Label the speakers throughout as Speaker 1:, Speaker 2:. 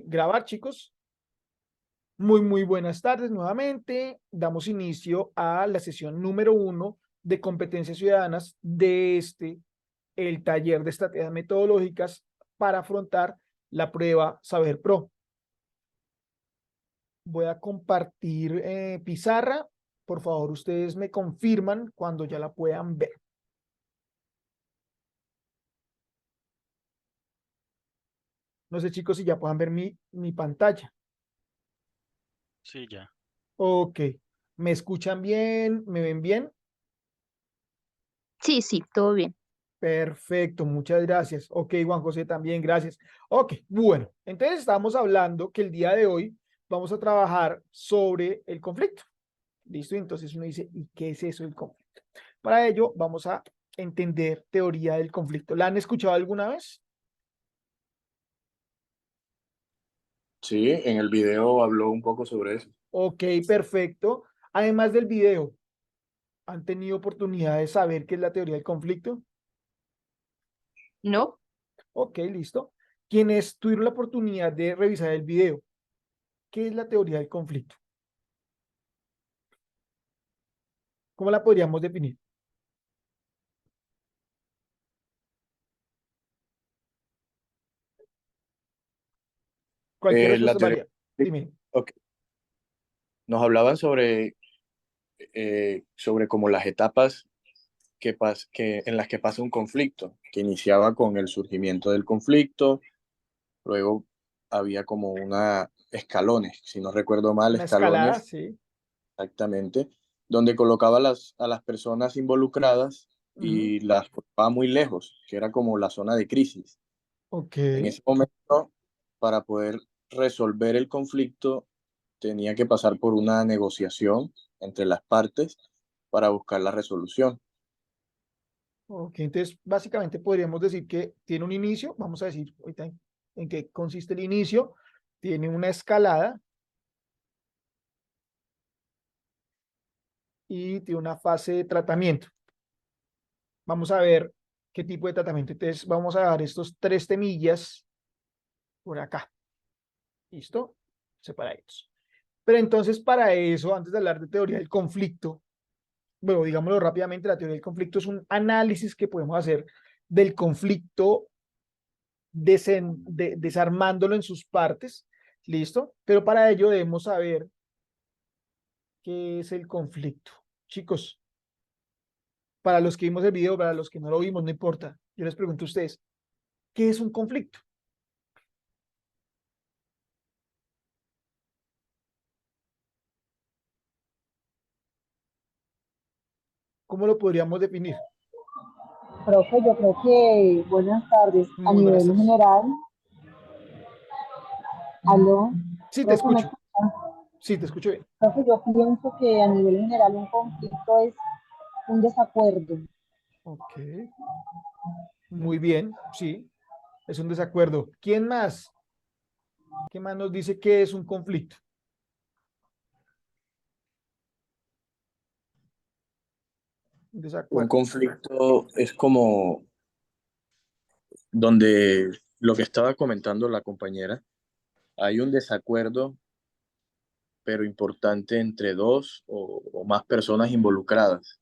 Speaker 1: Grabar, chicos. Muy buenas tardes nuevamente. Damos inicio a la sesión número 1 de competencias ciudadanas de el taller de estrategias metodológicas para afrontar la prueba Saber Pro. Voy a compartir pizarra. Por favor, ustedes me confirman cuando ya la puedan ver. No sé, chicos, si ya puedan ver mi pantalla.
Speaker 2: Sí, ya.
Speaker 1: Ok. ¿Me escuchan bien? ¿Me ven bien?
Speaker 3: Sí, todo bien.
Speaker 1: Perfecto, muchas gracias. Ok, Juan José también, gracias. Ok, bueno, entonces estamos hablando que el día de hoy vamos a trabajar sobre el conflicto. ¿Listo? Entonces uno dice, ¿y qué es eso del conflicto? Para ello vamos a entender teoría del conflicto. ¿La han escuchado alguna vez?
Speaker 4: Sí, en el video habló un poco sobre eso.
Speaker 1: Ok, perfecto. Además del video, ¿han tenido oportunidad de saber qué es la teoría del conflicto?
Speaker 3: ¿No?
Speaker 1: Ok, listo. Quienes tuvieron la oportunidad de revisar el video, ¿qué es la teoría del conflicto? ¿Cómo la podríamos definir? Cualquier
Speaker 4: La
Speaker 1: respuesta es
Speaker 4: teoría,
Speaker 1: válida. Dime.
Speaker 4: ok, nos hablaban sobre como las etapas en las que pasa un conflicto, que iniciaba con el surgimiento del conflicto, luego había como una escalones, si no recuerdo mal,
Speaker 1: Una escalada,
Speaker 4: escalones
Speaker 1: sí.
Speaker 4: exactamente, donde colocaba a las personas involucradas
Speaker 1: Ujú.
Speaker 4: y las colocaba muy lejos, que era como la zona de crisis.
Speaker 1: Ok,
Speaker 4: En ese momento, para poder resolver el conflicto, tenía que pasar por una negociación entre las partes para buscar la resolución.
Speaker 1: ok. Entonces, básicamente podríamos decir que tiene un inicio. Vamos a decir ahorita en qué consiste el inicio. Tiene una escalada y tiene una fase de tratamiento. Vamos a ver qué tipo de tratamiento. Entonces, vamos a dar estos 3 temillas por acá. ¿Listo? Separaditos. Pero entonces, para eso, antes de hablar de teoría del conflicto, bueno, digámoslo rápidamente, la teoría del conflicto es un análisis que podemos hacer del conflicto desarmándolo en sus partes, ¿listo? Pero para ello debemos saber qué es el conflicto. Chicos, para los que vimos el video, para los que no lo vimos, no importa. Yo les pregunto a ustedes, ¿qué es un conflicto? ¿Cómo lo podríamos definir?
Speaker 5: Profe, yo creo que, buenas tardes, a
Speaker 1: Muy buenas
Speaker 5: nivel
Speaker 1: tardes.
Speaker 5: general, aló,
Speaker 1: Sí, te
Speaker 5: profe, ¿me
Speaker 1: escucho.
Speaker 5: escucha?
Speaker 1: Sí, te escucho bien.
Speaker 5: Profe, yo pienso que a nivel general un conflicto es un desacuerdo.
Speaker 1: Ok, muy bien, sí, es un desacuerdo. ¿Quién más? ¿Qué más nos dice que es un conflicto? Un
Speaker 4: Un
Speaker 1: desacuerdo.
Speaker 4: conflicto es como donde lo que estaba comentando la compañera, hay un desacuerdo, pero importante entre dos o más personas involucradas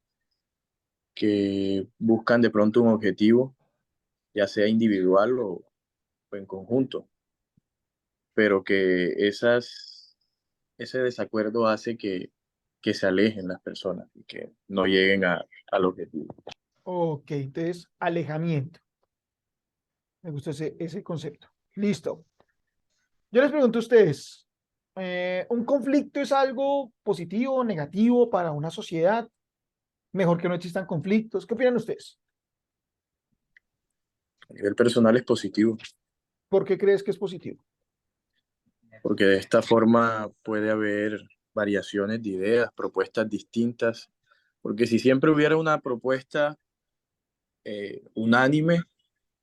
Speaker 4: que buscan de pronto un objetivo, ya sea individual o en conjunto, pero que ese desacuerdo hace que se alejen las personas y que no lleguen al objetivo.
Speaker 1: Ok, entonces, alejamiento. Me gusta ese concepto. Listo. Yo les pregunto a ustedes, ¿un conflicto es algo positivo o negativo para una sociedad? Mejor que no existan conflictos. ¿Qué opinan ustedes?
Speaker 4: A nivel personal es positivo,
Speaker 1: ¿Por qué crees que es positivo?
Speaker 4: porque de esta forma puede haber variaciones de ideas, propuestas distintas, porque si siempre hubiera una propuesta unánime,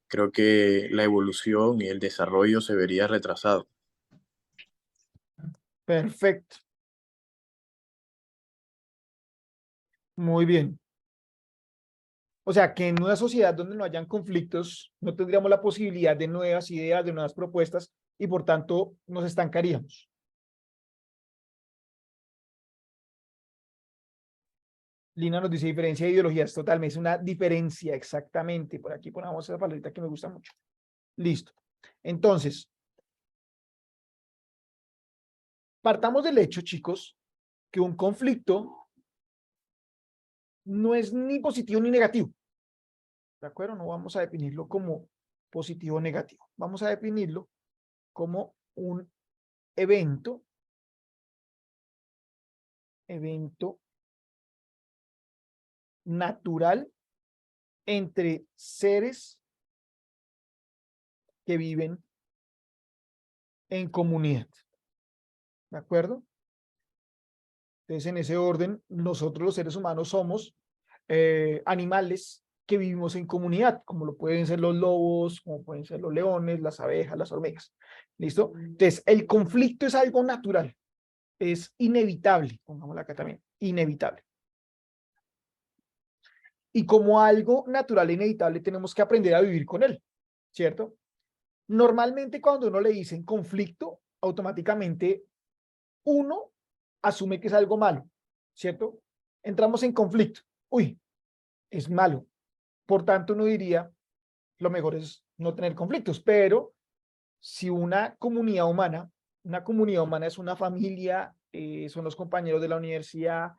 Speaker 4: creo que la evolución y el desarrollo se vería retrasado.
Speaker 1: Perfecto. Muy bien. O sea, que en una sociedad donde no hayan conflictos, no tendríamos la posibilidad de nuevas ideas, de nuevas propuestas, y por tanto nos estancaríamos. Lina nos dice diferencia de ideologías, totalmente, es una diferencia exactamente. Por aquí ponemos esa palabrita que me gusta mucho. Listo. Entonces, partamos del hecho, chicos, que un conflicto no es ni positivo ni negativo. ¿De acuerdo? No vamos a definirlo como positivo o negativo. Vamos a definirlo como un evento natural entre seres que viven en comunidad. ¿De acuerdo? Entonces, en ese orden, nosotros los seres humanos somos animales que vivimos en comunidad, como lo pueden ser los lobos, como pueden ser los leones, las abejas, las hormigas. ¿Listo? Entonces, el conflicto es algo natural, es inevitable, pongámoslo acá también, inevitable. Y como algo natural e inevitable, tenemos que aprender a vivir con él, ¿cierto? Normalmente cuando uno le dicen conflicto, automáticamente uno asume que es algo malo, ¿cierto? Entramos en conflicto. Uy, es malo. Por tanto, uno diría, lo mejor es no tener conflictos, pero si una comunidad humana es una familia, son los compañeros de la universidad,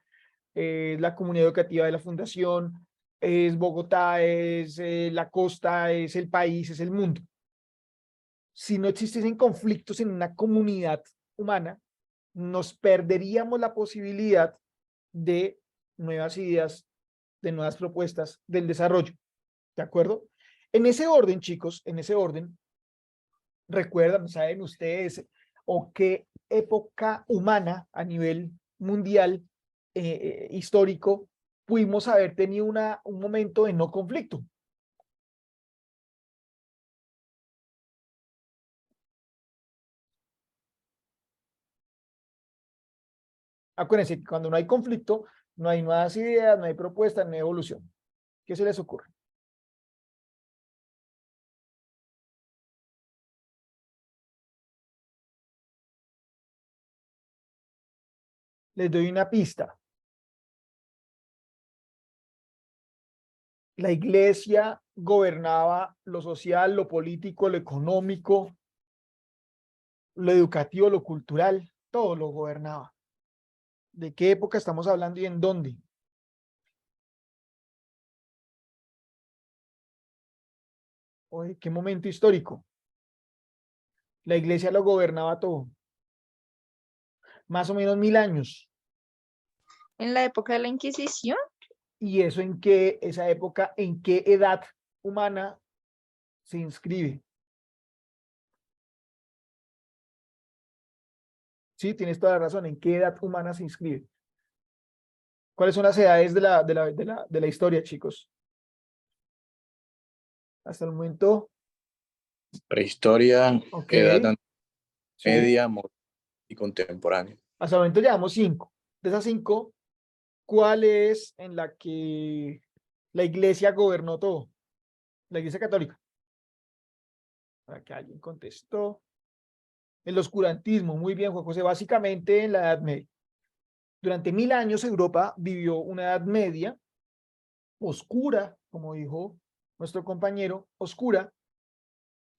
Speaker 1: la comunidad educativa de la fundación, es Bogotá, es la costa, es el país, es el mundo. Si no existiesen conflictos en una comunidad humana, nos perderíamos la posibilidad de nuevas ideas, de nuevas propuestas, del desarrollo. ¿De acuerdo? En ese orden, chicos, en ese orden, recuerdan, ¿saben ustedes o qué época humana a nivel mundial histórico pudimos haber tenido un momento de no conflicto? Acuérdense que cuando no hay conflicto, no hay nuevas ideas, no hay propuestas, no hay evolución. ¿Qué se les ocurre? Les doy una pista. La iglesia gobernaba lo social, lo político, lo económico, lo educativo, lo cultural, todo lo gobernaba. ¿De qué época estamos hablando y en dónde? ¿O de qué momento histórico? La iglesia lo gobernaba todo. Más o menos 1000 años.
Speaker 3: En la época de la Inquisición,
Speaker 1: ¿Y eso en qué, esa época, en qué edad humana se inscribe? Sí, tienes toda la razón. ¿En qué edad humana se inscribe? ¿Cuáles son las edades de la historia, chicos? Hasta el momento,
Speaker 4: Prehistoria,
Speaker 1: ok.
Speaker 4: edad
Speaker 1: Sí.
Speaker 4: media y contemporánea.
Speaker 1: Hasta el momento llevamos 5. De esas 5, ¿cuál es en la que la iglesia gobernó todo? La iglesia católica. Para que alguien contestó. El oscurantismo, muy bien, Juan José, básicamente en la Edad Media. Durante 1000 años Europa vivió una Edad Media oscura, como dijo nuestro compañero, oscura,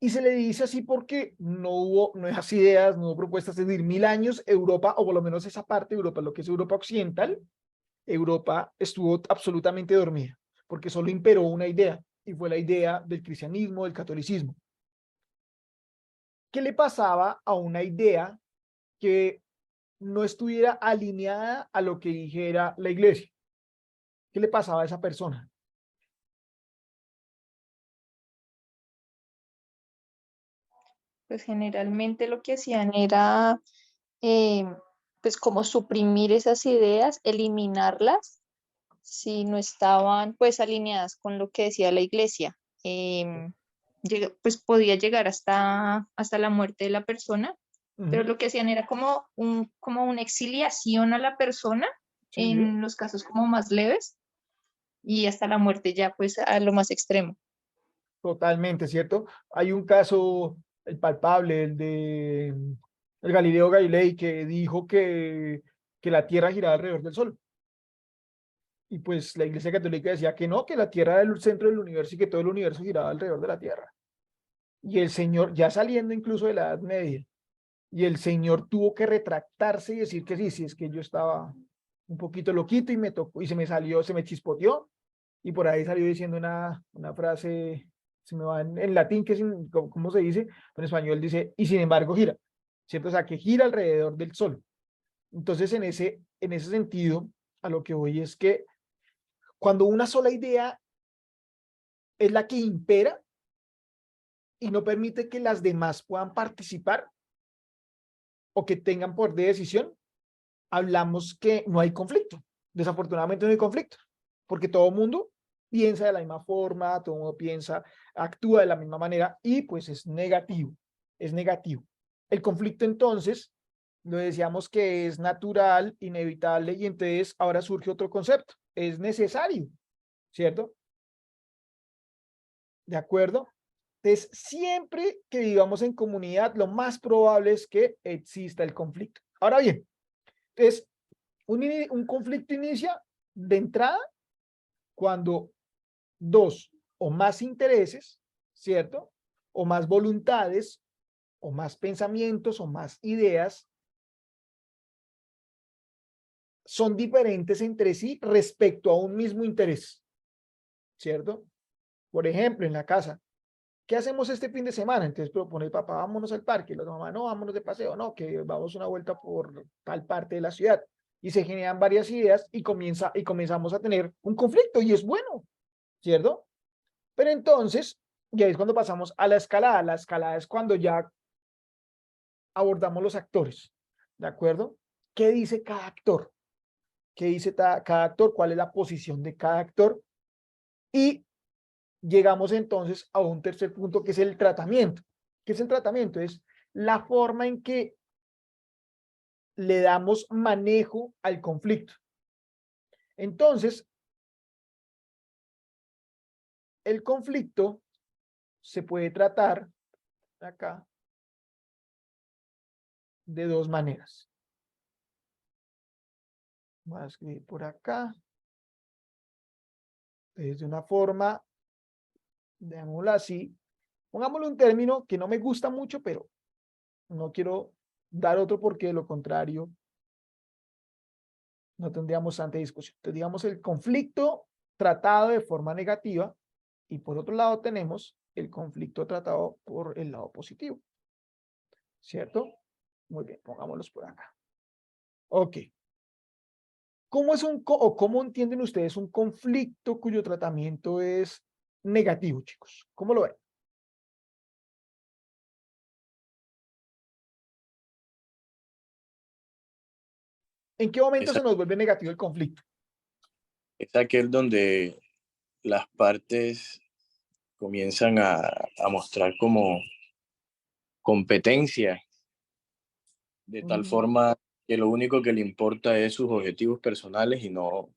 Speaker 1: y se le dice así porque no hubo nuevas ideas, no hubo propuestas, es decir, 1000 años Europa, o por lo menos esa parte de Europa, lo que es Europa occidental, Europa estuvo absolutamente dormida, porque solo imperó una idea, y fue la idea del cristianismo, del catolicismo. ¿Qué le pasaba a una idea que no estuviera alineada a lo que dijera la iglesia? ¿Qué le pasaba a esa persona?
Speaker 3: pues generalmente lo que hacían era eh, pues como suprimir esas ideas, eliminarlas si no estaban pues alineadas con lo que decía la iglesia. Pues podía llegar hasta la muerte de la persona, pero lo que hacían era como una exiliación a la persona
Speaker 1: Sí,
Speaker 3: en los casos como más leves y hasta la muerte ya pues a lo más extremo.
Speaker 1: totalmente, ¿cierto? Hay un caso el palpable, el de el Galileo Galilei, que dijo que la Tierra giraba alrededor del Sol. Y pues la Iglesia Católica decía que no, que la Tierra era el centro del universo y que todo el universo giraba alrededor de la Tierra. Y el Señor, ya saliendo incluso de la Edad Media, y el Señor tuvo que retractarse y decir que sí, sí, es que yo estaba un poquito loquito y me tocó, y se me salió, se me chispoteó, y por ahí salió diciendo una frase, se me va en latín, que es, ¿cómo se dice? En español dice, y sin embargo gira, ¿cierto? O sea, que gira alrededor del Sol. Entonces, en ese sentido, a lo que voy es que cuando una sola idea es la que impera y no permite que las demás puedan participar o que tengan poder de decisión, hablamos que no hay conflicto. Desafortunadamente no hay conflicto, porque todo el mundo piensa de la misma forma, todo el mundo piensa, actúa de la misma manera y pues es negativo, es negativo. El conflicto entonces, lo decíamos que es natural, inevitable y entonces ahora surge otro concepto, es necesario, ¿cierto? ¿De acuerdo? Entonces, siempre que vivamos en comunidad, lo más probable es que exista el conflicto. Ahora bien, entonces, un conflicto inicia de entrada cuando dos o más intereses, ¿cierto? O más voluntades, o más pensamientos, o más ideas son diferentes entre sí respecto a un mismo interés, ¿cierto? Por ejemplo, en la casa, ¿qué hacemos este fin de semana? Entonces propone el papá, vámonos al parque, y la mamá, no, vámonos de paseo, no, que vamos una vuelta por tal parte de la ciudad. Y se generan varias ideas y comenzamos a tener un conflicto y es bueno, ¿cierto? Pero entonces, y ahí es cuando pasamos a la escalada. La escalada es cuando ya abordamos los actores, ¿de acuerdo? ¿Qué dice cada actor? ¿Qué dice cada actor? ¿Cuál es la posición de cada actor? Y llegamos entonces a un tercer punto que es el tratamiento. ¿Qué es el tratamiento? Es la forma en que le damos manejo al conflicto. Entonces, el conflicto se puede tratar acá de dos maneras. Voy a escribir por acá. De una forma, digámoslo así, pongámosle un término que no me gusta mucho, pero no quiero dar otro porque de lo contrario no tendríamos tanta discusión. Entonces, digamos, el conflicto tratado de forma negativa y por otro lado tenemos el conflicto tratado por el lado positivo. ¿Cierto? Muy bien, pongámoslos por acá. Ok. ¿Cómo es o cómo entienden ustedes un conflicto cuyo tratamiento es negativo, chicos? ¿Cómo lo ven? ¿En qué momento
Speaker 4: Es,
Speaker 1: se nos vuelve negativo el conflicto?
Speaker 4: es aquel donde las partes comienzan a mostrar como competencia, de tal
Speaker 1: Mm,
Speaker 4: forma que lo único que le importa es sus objetivos personales y no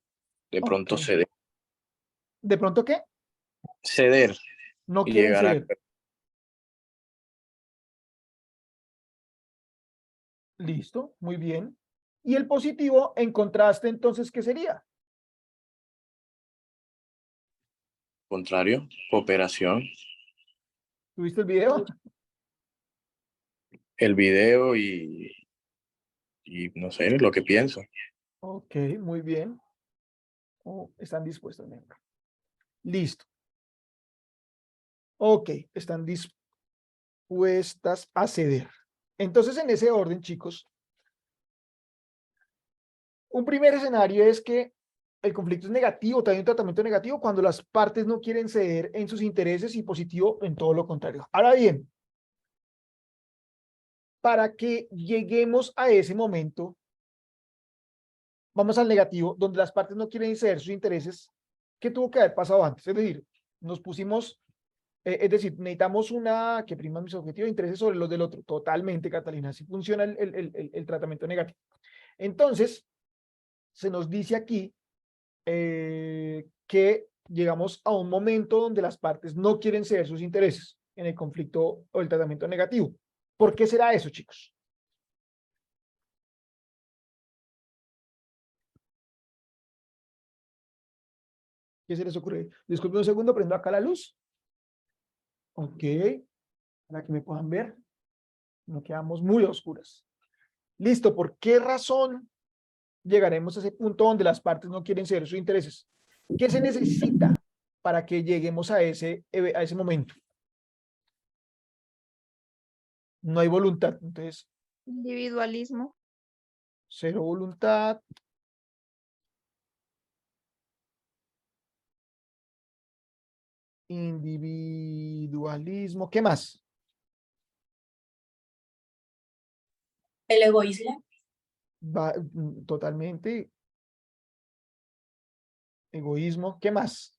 Speaker 4: de
Speaker 1: ok.
Speaker 4: pronto
Speaker 1: ¿De pronto qué?
Speaker 4: ceder
Speaker 1: No
Speaker 4: y
Speaker 1: quieren
Speaker 4: llegar a...
Speaker 1: ceder. Listo, muy bien. Y el positivo, en contraste, entonces, ¿qué sería?
Speaker 4: Contrario, cooperación,
Speaker 1: ¿Tuviste el video?
Speaker 4: el video y no sé, lo que pienso.
Speaker 1: Ok, muy bien. Oh, están dispuestos, miembro. Listo. Ok, están dispuestas a ceder. Entonces, en ese orden, chicos, un primer escenario es que el conflicto es negativo, también un tratamiento negativo cuando las partes no quieren ceder en sus intereses y positivo en todo lo contrario. Ahora bien, para que lleguemos a ese momento, vamos al negativo, donde las partes no quieren ceder sus intereses, ¿qué tuvo que haber pasado antes? Es decir, nos pusimos, es decir, necesitamos una que prima mis objetivos e intereses sobre los del otro. Totalmente, Catalina, así funciona el tratamiento negativo. Entonces, se nos dice aquí que llegamos a un momento donde las partes no quieren ceder sus intereses. en el conflicto o el tratamiento negativo. ¿Por qué será eso, chicos? ¿Qué se les ocurre? Disculpen un segundo, prendo acá la luz. Ok, para que me puedan ver. No quedamos muy oscuras. Listo, ¿por qué razón llegaremos a ese punto donde las partes no quieren ceder sus intereses? ¿Qué se necesita para que lleguemos a ese momento? No hay voluntad, entonces,
Speaker 3: Individualismo.
Speaker 1: cero voluntad. Individualismo, ¿qué más?
Speaker 6: El egoísmo.
Speaker 1: Totalmente. Egoísmo, ¿qué más?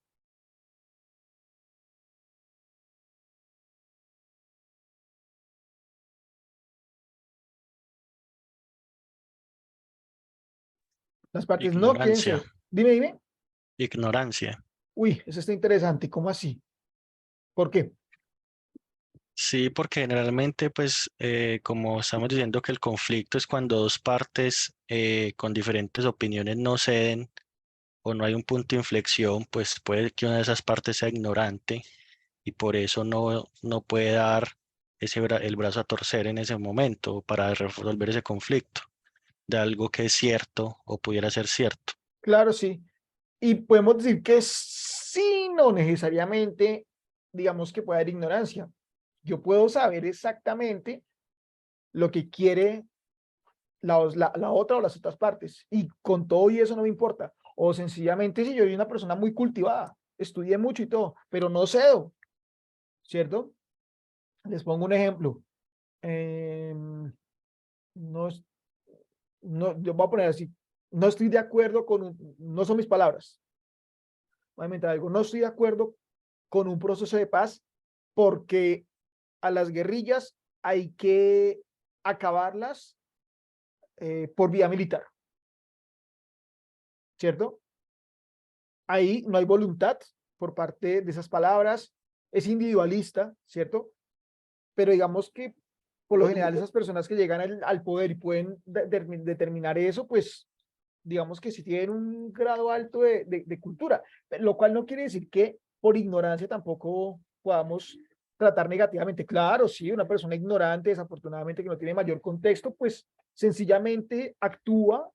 Speaker 1: Las partes no quieren
Speaker 2: Ignorancia.
Speaker 1: ser. Dime.
Speaker 2: Ignorancia.
Speaker 1: Uy, eso está interesante. ¿Cómo así? ¿Por qué?
Speaker 2: Sí, porque generalmente, pues, como estamos diciendo que el conflicto es cuando dos partes con diferentes opiniones no ceden o no hay un punto de inflexión, pues puede que una de esas partes sea ignorante y por eso no puede dar el brazo a torcer en ese momento para resolver ese conflicto de algo que es cierto o pudiera ser cierto.
Speaker 1: Claro, sí. Y podemos decir que sí, no necesariamente, digamos que puede haber ignorancia. Yo puedo saber exactamente lo que quiere la otra o las otras partes. Y con todo y eso no me importa. O sencillamente si yo soy una persona muy cultivada, estudié mucho y todo, pero no cedo, ¿cierto? Les pongo un ejemplo. No, yo voy a poner así. No estoy de acuerdo no son mis palabras. Voy a inventar algo. No estoy de acuerdo con un proceso de paz porque a las guerrillas hay que acabarlas por vía militar, ¿cierto? Ahí no hay voluntad por parte de esas palabras, es individualista, ¿cierto? Pero digamos que por lo general esas personas que llegan al poder y pueden determinar eso, pues digamos que sí tienen un grado alto de cultura, lo cual no quiere decir que por ignorancia tampoco podamos tratar negativamente. Claro, sí, una persona ignorante, desafortunadamente que no tiene mayor contexto, pues sencillamente actúa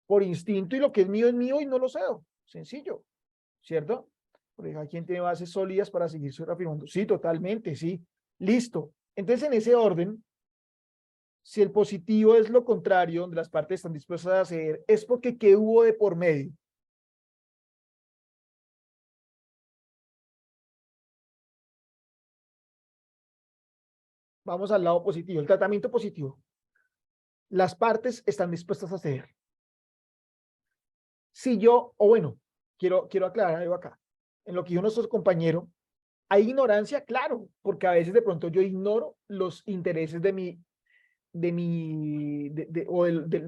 Speaker 1: por instinto y lo que es mío y no lo cedo. Sencillo, ¿cierto? Porque cada quien tiene bases sólidas para seguirse reafirmando. Sí, totalmente, sí. Listo. Entonces, en ese orden, si el positivo es lo contrario, donde las partes están dispuestas a hacer, es porque ¿qué hubo de por medio? Vamos al lado positivo, el tratamiento positivo. Las partes están dispuestas a ceder. Si yo, o bueno, quiero aclarar algo acá. En lo que dijo nuestro compañero, hay ignorancia, claro, porque a veces de pronto yo ignoro los intereses de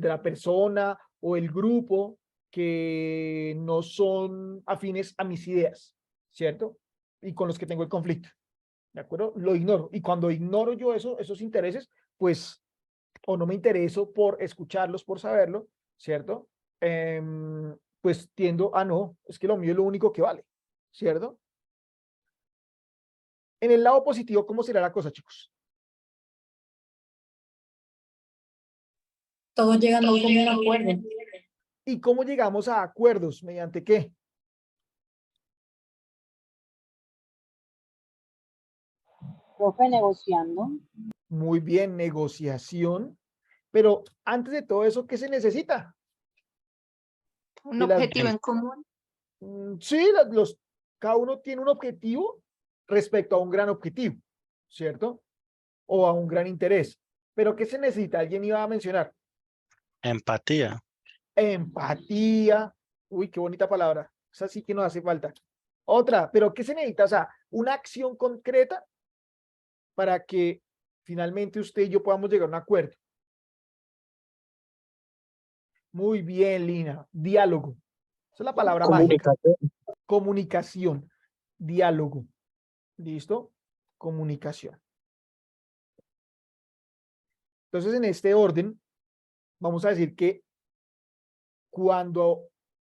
Speaker 1: la persona o el grupo que no son afines a mis ideas, ¿cierto? Y con los que tengo el conflicto, ¿de acuerdo? Lo ignoro. Y cuando ignoro yo esos intereses, pues, o no me intereso por escucharlos, por saberlo, ¿cierto? Pues tiendo a no, es que lo mío es lo único que vale, ¿cierto? En el lado positivo, ¿cómo será la cosa, chicos?
Speaker 6: Todos llegan a un común acuerdo.
Speaker 1: ¿Y cómo llegamos a acuerdos? ¿Mediante qué?
Speaker 5: Profe, negociando.
Speaker 1: Muy bien, negociación. Pero antes de todo eso, ¿qué se necesita?
Speaker 3: Un
Speaker 1: De las,
Speaker 3: objetivo en común.
Speaker 1: sí, cada uno tiene un objetivo respecto a un gran objetivo, ¿cierto? O a un gran interés. Pero ¿qué se necesita? Alguien iba a mencionar.
Speaker 2: Empatía.
Speaker 1: Empatía. Uy, qué bonita palabra. Esa sí que nos hace falta. Otra, pero ¿qué se necesita? O sea, una acción concreta para que finalmente usted y yo podamos llegar a un acuerdo. Muy bien, Lina. Diálogo. Esa es la palabra mágica.
Speaker 4: Comunicación.
Speaker 1: Comunicación. Diálogo. ¿Listo? comunicación. Entonces, en este orden, vamos a decir que cuando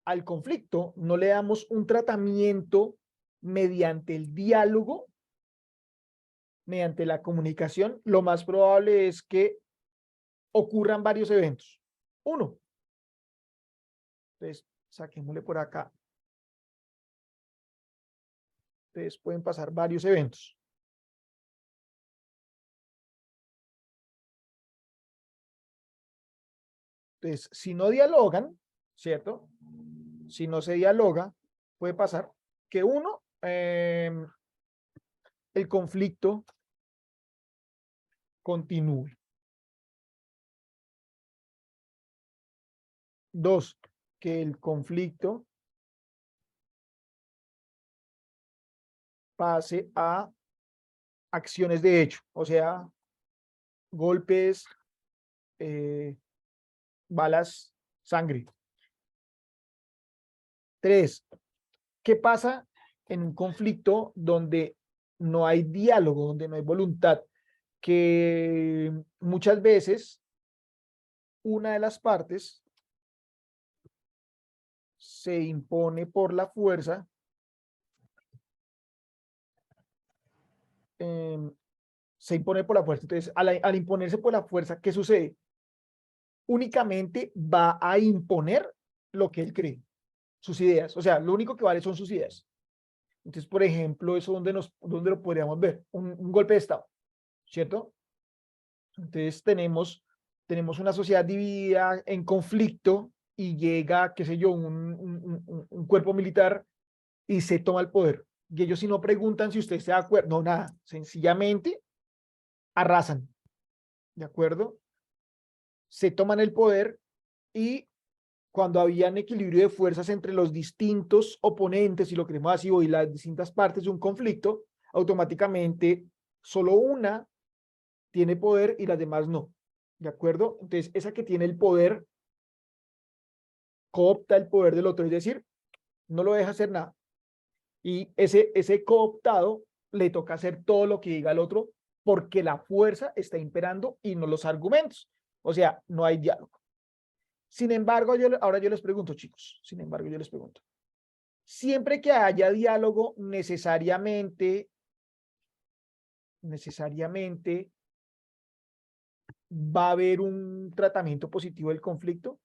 Speaker 1: al conflicto no le damos un tratamiento mediante el diálogo, mediante la comunicación, lo más probable es que ocurran varios eventos. Uno. Entonces, saquémosle por acá. Entonces, pueden pasar varios eventos. Entonces, si no dialogan, ¿cierto? Si no se dialoga, puede pasar que uno, el conflicto continúe. Dos, que el conflicto pase a acciones de hecho, o sea, golpes, balas, sangre. Tres, ¿qué pasa en un conflicto donde no hay diálogo, donde no hay voluntad? Que muchas veces una de las partes se impone por la fuerza, se impone por la fuerza. Entonces, al imponerse por la fuerza, ¿qué sucede? Únicamente va a imponer lo que él cree, sus ideas. O sea, lo único que vale son sus ideas. Entonces, por ejemplo, eso donde lo podríamos ver, un golpe de Estado, ¿cierto? Entonces tenemos una sociedad dividida en conflicto y llega, qué sé yo, un cuerpo militar y se toma el poder. Y ellos si no preguntan si usted está de acuerdo, no, nada, sencillamente arrasan, ¿de acuerdo? Se toman el poder y cuando había un equilibrio de fuerzas entre los distintos oponentes, si lo queremos así, y las distintas partes de un conflicto, automáticamente solo una tiene poder y las demás no. ¿De acuerdo? Entonces, esa que tiene el poder coopta el poder del otro, es decir, no lo deja hacer nada. Y ese cooptado le toca hacer todo lo que diga el otro porque la fuerza está imperando y no los argumentos. O sea, no hay diálogo. Sin embargo, ahora yo les pregunto, chicos, siempre que haya diálogo, necesariamente va a haber un tratamiento positivo del conflicto.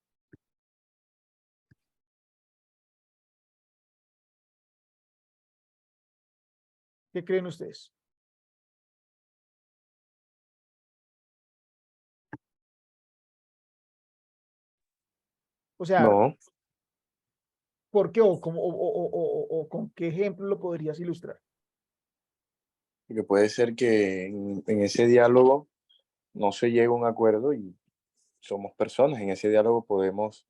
Speaker 1: ¿Qué creen ustedes? O sea,
Speaker 4: No,
Speaker 1: ¿por qué o con qué ejemplo lo podrías ilustrar?
Speaker 4: porque puede ser que en ese diálogo no se llegue a un acuerdo y somos personas. En ese diálogo podemos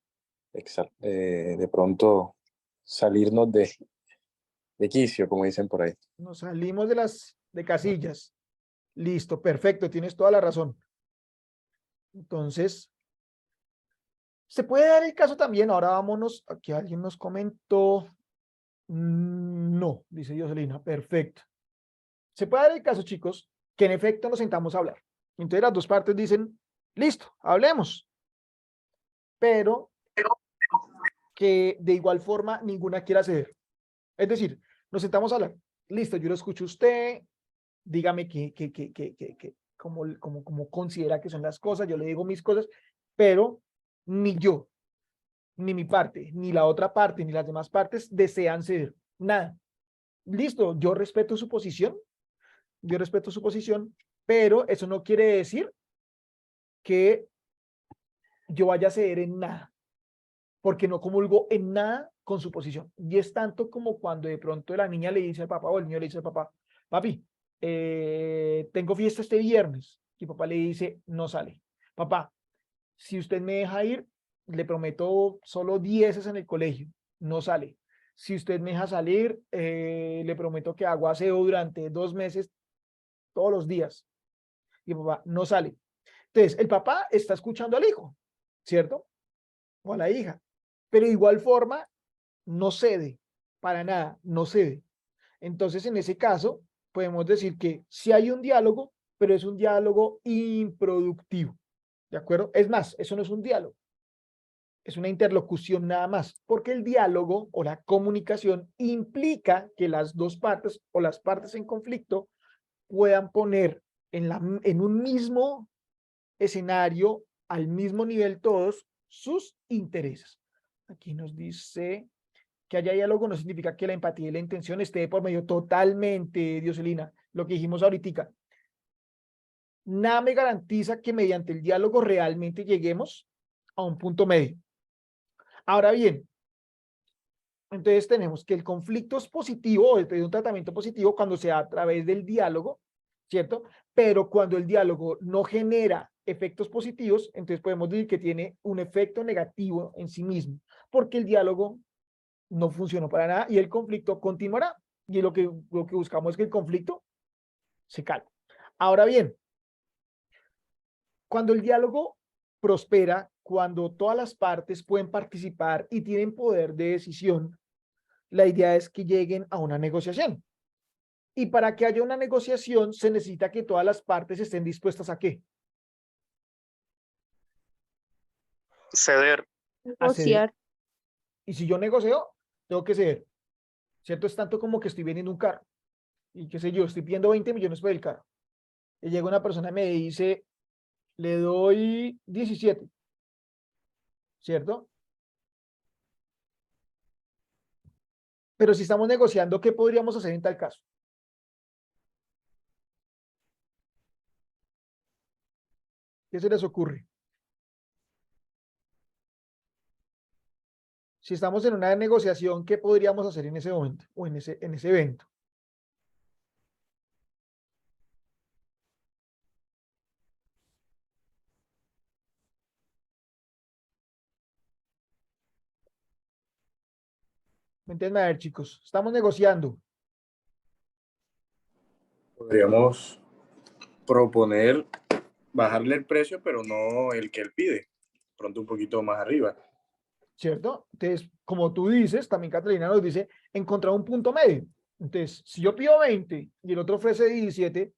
Speaker 4: de pronto salirnos de quicio, como dicen por ahí.
Speaker 1: Nos salimos de casillas. Listo, perfecto, tienes toda la razón. Entonces, se puede dar el caso también, ahora vámonos, aquí alguien nos comentó, no, dice Jocelina, perfecto. Se puede dar el caso, chicos, que en efecto nos sentamos a hablar. Entonces las dos partes dicen, listo, hablemos. Pero que de igual forma ninguna quiera ceder. Es decir, nos sentamos a hablar. Listo, yo lo escucho a usted, dígame cómo considera que son las cosas, yo le digo mis cosas, pero ni yo, ni mi parte, ni la otra parte, ni las demás partes desean ceder. Nada. Listo, yo respeto su posición, pero eso no quiere decir que yo vaya a ceder en nada, porque no comulgo en nada con su posición. Y es tanto como cuando de pronto la niña le dice al papá o el niño le dice al papá, papi, tengo fiesta este viernes. Y papá le dice, no sale. Papá, si usted me deja ir, le prometo solo 10 en el colegio. No sale. Si usted me deja salir, le prometo que hago aseo durante 2 meses todos los días. Y papá no sale. Entonces, el papá está escuchando al hijo, ¿cierto? O a la hija. Pero de igual forma, no cede, para nada, no cede. Entonces, en ese caso, podemos decir que sí hay un diálogo, pero es un diálogo improductivo. ¿De acuerdo? Es más, eso no es un diálogo, es una interlocución nada más, porque el diálogo o la comunicación implica que las dos partes o las partes en conflicto puedan poner en un mismo escenario, al mismo nivel todos, sus intereses. Aquí nos dice que haya diálogo no significa que la empatía y la intención esté de por medio totalmente, Dioselina, lo que dijimos ahorita. Nada me garantiza que mediante el diálogo realmente lleguemos a un punto medio. Ahora bien, entonces tenemos que el conflicto es positivo, o un tratamiento positivo cuando se da a través del diálogo, ¿cierto? Pero cuando el diálogo no genera efectos positivos, entonces podemos decir que tiene un efecto negativo en sí mismo, porque el diálogo no funcionó para nada y el conflicto continuará. Y lo que buscamos es que el conflicto se calme. Ahora bien, cuando el diálogo prospera, cuando todas las partes pueden participar y tienen poder de decisión, la idea es que lleguen a una negociación. Y para que haya una negociación se necesita que todas las partes estén dispuestas ¿a qué?
Speaker 7: Ceder.
Speaker 1: A ceder.
Speaker 3: Negociar.
Speaker 1: Y si yo negocio, tengo que ceder. ¿Cierto? Es tanto como que estoy vendiendo un carro. Y qué sé yo, estoy pidiendo 20 millones por el carro. Y llega una persona y me dice, le doy 17. ¿Cierto? Pero si estamos negociando, ¿qué podríamos hacer en tal caso? ¿Qué se les ocurre? Si estamos en una negociación, ¿qué podríamos hacer en ese momento o en ese evento? Cuéntenme a ver, chicos. Estamos negociando.
Speaker 4: Podríamos proponer bajarle el precio, pero no el que él pide, pronto un poquito más arriba.
Speaker 1: ¿Cierto? Entonces, como tú dices, también Catalina nos dice, encontrar un punto medio. Entonces, si yo pido 20 y el otro ofrece 17,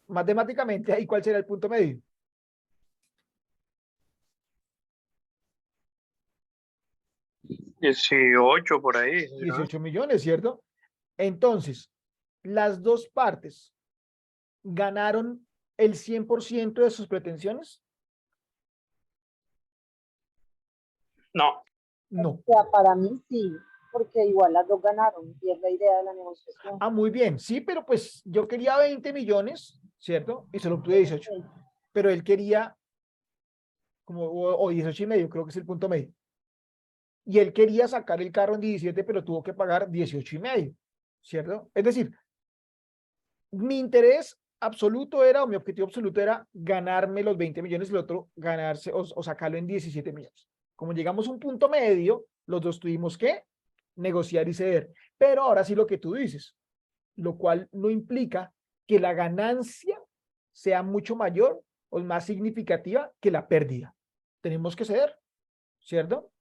Speaker 1: matemáticamente, ¿ahí cuál será el punto medio?
Speaker 7: 18 por ahí. ¿No?
Speaker 1: 18 millones, ¿cierto? Entonces, las dos partes ganaron el 100% de sus pretensiones.
Speaker 7: No.
Speaker 1: No.
Speaker 5: O sea, para mí sí, porque igual las dos ganaron y es la idea de la negociación.
Speaker 1: Ah, muy bien. Sí, pero pues yo quería 20 millones, ¿cierto? Y se lo obtuve 18. Pero él quería como, o 18,5, creo que es el punto medio. Y él quería sacar el carro en 17, pero tuvo que pagar 18,5, ¿cierto? Es decir, mi interés absoluto era, o mi objetivo absoluto era ganarme los 20 millones y el otro ganarse o sacarlo en 17 millones. Como llegamos a un punto medio, los dos tuvimos que negociar y ceder. Pero ahora sí lo que tú dices, lo cual no implica que la ganancia sea mucho mayor o más significativa que la pérdida. Tenemos que ceder, ¿cierto?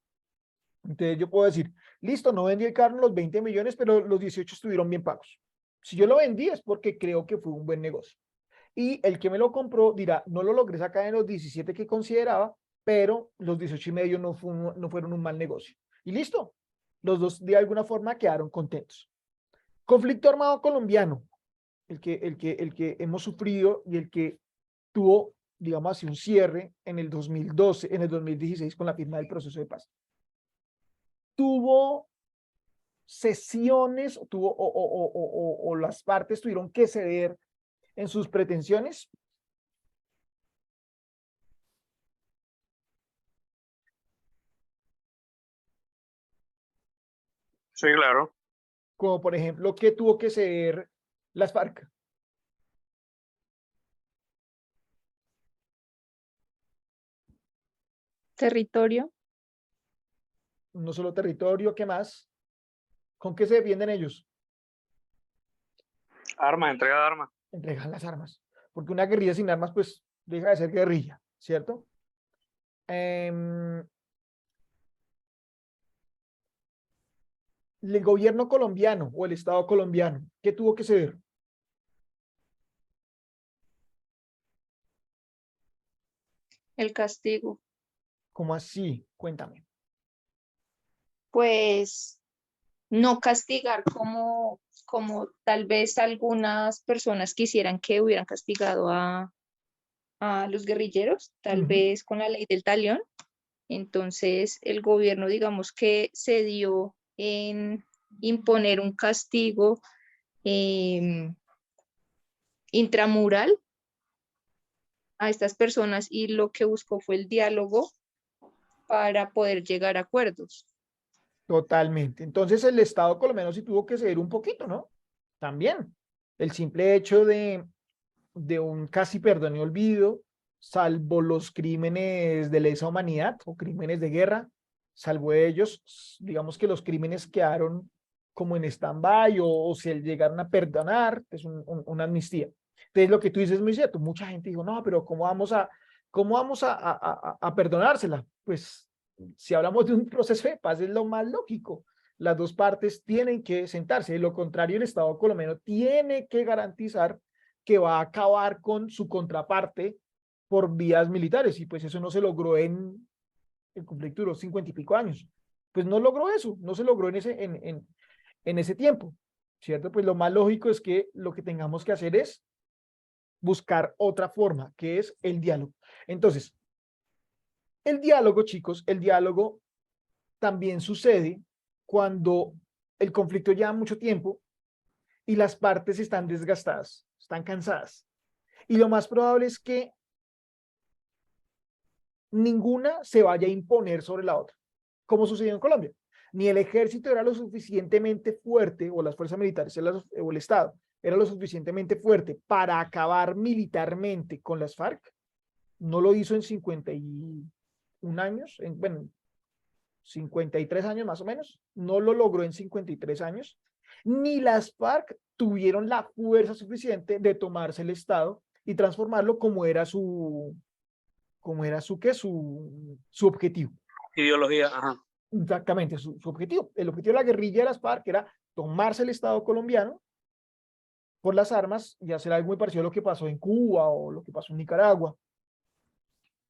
Speaker 1: Entonces yo puedo decir, listo, no vendí el carro en los 20 millones, pero los 18 estuvieron bien pagos. Si yo lo vendí es porque creo que fue un buen negocio. Y el que me lo compró dirá, no lo logré sacar en los 17 que consideraba, pero los 18,5 no fueron un mal negocio. Y listo, los dos de alguna forma quedaron contentos. Conflicto armado colombiano, el que hemos sufrido y el que tuvo, digamos así, un cierre en el 2012, en el 2016 con la firma del proceso de paz. Tuvo sesiones, o las partes tuvieron que ceder en sus pretensiones.
Speaker 7: Sí, claro.
Speaker 1: Como por ejemplo, ¿qué tuvo que ceder las FARC?
Speaker 3: Territorio.
Speaker 1: No solo territorio, ¿qué más? ¿Con qué se defienden ellos?
Speaker 7: Armas, entrega de armas.
Speaker 1: Entregan las armas. Porque una guerrilla sin armas, pues, deja de ser guerrilla, ¿cierto? El gobierno colombiano o el Estado colombiano, ¿qué tuvo que ceder?
Speaker 3: El castigo,
Speaker 1: ¿Cómo así? Cuéntame.
Speaker 3: pues no castigar como tal vez algunas personas quisieran que hubieran castigado a los guerrilleros, tal
Speaker 1: Ujú.
Speaker 3: vez con la ley del talión. Entonces, el gobierno, digamos que se dio en imponer un castigo em, intramural a estas personas y lo que buscó fue el diálogo para poder llegar a acuerdos.
Speaker 1: Totalmente. Entonces el Estado colombiano sí tuvo que ceder un poquito, ¿no? También. El simple hecho de un casi perdón y olvido, salvo los crímenes de lesa humanidad o crímenes de guerra, salvo ellos, digamos que los crímenes quedaron como en stand-by o se llegaron a perdonar, es una amnistía. Entonces lo que tú dices es muy cierto. Mucha gente dijo, no, pero cómo vamos a perdonársela? Pues si hablamos de un proceso de paz es lo más lógico. Las dos partes tienen que sentarse. De lo contrario, el Estado colombiano tiene que garantizar que va a acabar con su contraparte por vías militares. Y pues eso no se logró en el conflicto duró 50 y pico años. Pues no logró eso, no se logró en ese tiempo, ¿cierto? Pues lo más lógico es que lo que tengamos que hacer es buscar otra forma, que es el diálogo. Entonces, el diálogo, chicos, el diálogo también sucede cuando el conflicto lleva mucho tiempo y las partes están desgastadas, están cansadas. Y lo más probable es que ninguna se vaya a imponer sobre la otra, como sucedió en Colombia. Ni el ejército era lo suficientemente fuerte, o las fuerzas militares, o el Estado, era lo suficientemente fuerte para acabar militarmente con las FARC. No lo hizo en 51 años, bueno, 53 años más o menos. No lo logró en 53 años. Ni las FARC tuvieron la fuerza suficiente de tomarse el Estado y transformarlo su objetivo.
Speaker 7: Ideología, ajá.
Speaker 1: Exactamente, su objetivo. El objetivo de la guerrilla de las FARC era tomarse el Estado colombiano por las armas y hacer algo muy parecido a lo que pasó en Cuba o lo que pasó en Nicaragua